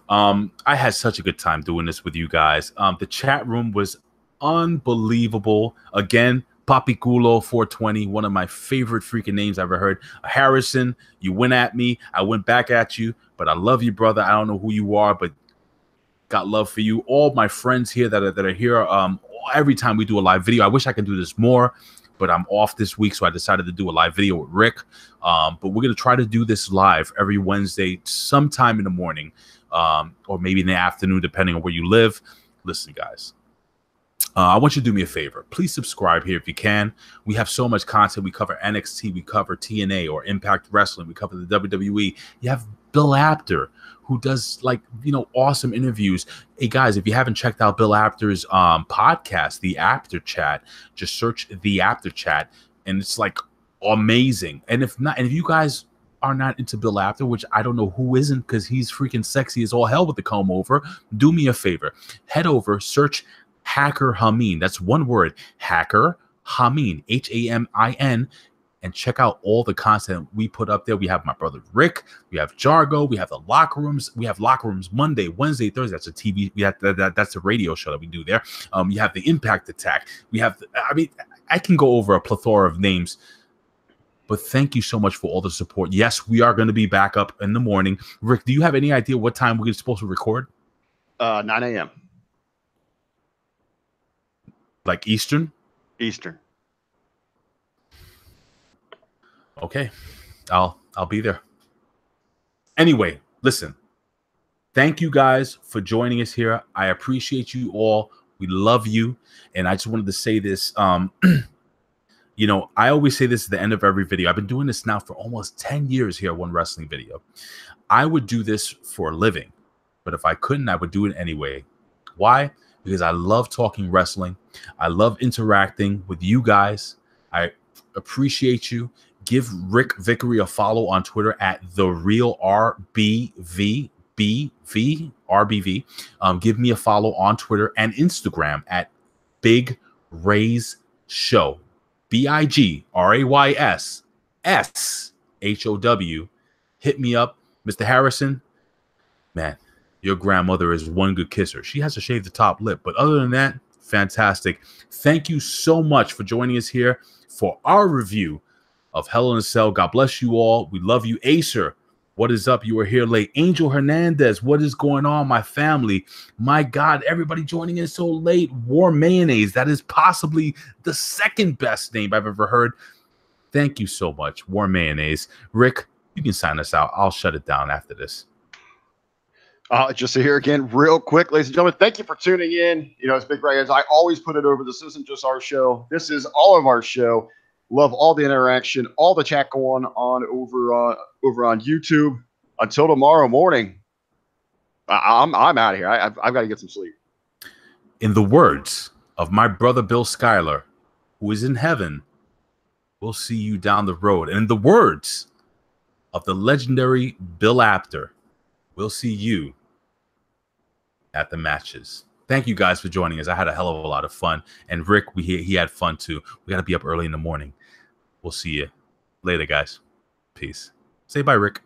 I had such a good time doing this with you guys. The chat room was unbelievable. Again, Papi Culo 420, one of my favorite freaking names I've ever heard. Harrison, you went at me. I went back at you, but I love you, brother. I don't know who you are, but got love for you. All my friends here that are here, every time we do a live video, I wish I could do this more, but I'm off this week, so I decided to do a live video with Rick. But we're going to try to do this live every Wednesday, sometime in the morning, or maybe in the afternoon, depending on where you live. Listen, guys. I want you to do me a favor. Please subscribe here if you can. We have so much content. We cover NXT. We cover TNA or Impact Wrestling. We cover the WWE. You have Bill Apter, who does awesome interviews. Hey, guys, if you haven't checked out Bill Apter's podcast, The Apter Chat, just search The Apter Chat, and it's like amazing. And if you guys are not into Bill Apter, which I don't know who isn't because he's freaking sexy as all hell with the comb over, do me a favor. Head over, search Hacker Hameen. That's one word. Hacker Hameen. Hamin. and check out all the content we put up there. We have my brother Rick, we have Jargo, we have the locker rooms. We have locker rooms Monday, Wednesday, Thursday. That's a TV. We have that's the radio show that we do there. You have the Impact Attack. We have. I mean, I can go over a plethora of names. But thank you so much for all the support. Yes, we are going to be back up in the morning. Rick, do you have any idea what time we're supposed to record? 9 a.m. Like Eastern? Eastern. Okay. I'll be there. Anyway, listen. Thank you guys for joining us here. I appreciate you all. We love you. And I just wanted to say this. You know, I always say this at the end of every video. I've been doing this now for almost 10 years here at One Wrestling Video. I would do this for a living, but if I couldn't, I would do it anyway. Why? Because I love talking wrestling. I love interacting with you guys. I appreciate you. Give Rick Vickery a follow on Twitter at TheRealRBVBV. Give me a follow on Twitter and Instagram at Big Rays Show. BIGRAYSSHOW. Hit me up, Mr. Harrison. Man, your grandmother is one good kisser. She has to shave the top lip, but other than that, fantastic. Thank you so much for joining us here for our review of Hell in a Cell. God bless you all. We love you. Acer, what is up? You were here late. Angel Hernandez, what is going on, my family? My God, everybody joining in so late. War Mayonnaise, that is possibly the second best name I've ever heard. Thank you so much, War Mayonnaise. Rick, you can sign us out. I'll shut it down after this. Just to hear again real quick, ladies and gentlemen, thank you for tuning in. You know, it's Big Ray, as I always put it over. This isn't just our show. This is all of our show. Love all the interaction, all the chat going on over on YouTube. Until tomorrow morning, I'm out of here. I've got to get some sleep. In the words of my brother Bill Schuyler, who is in heaven, we'll see you down the road. And in the words of the legendary Bill Apter, we'll see you at the matches. Thank you guys for joining us. I had a hell of a lot of fun. And Rick, he had fun too. We got to be up early in the morning. We'll see you later, guys. Peace. Say bye, Rick.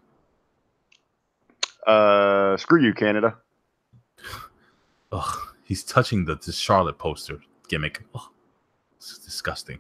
Screw you, Canada. Ugh, he's touching the Charlotte poster gimmick. Ugh, it's disgusting.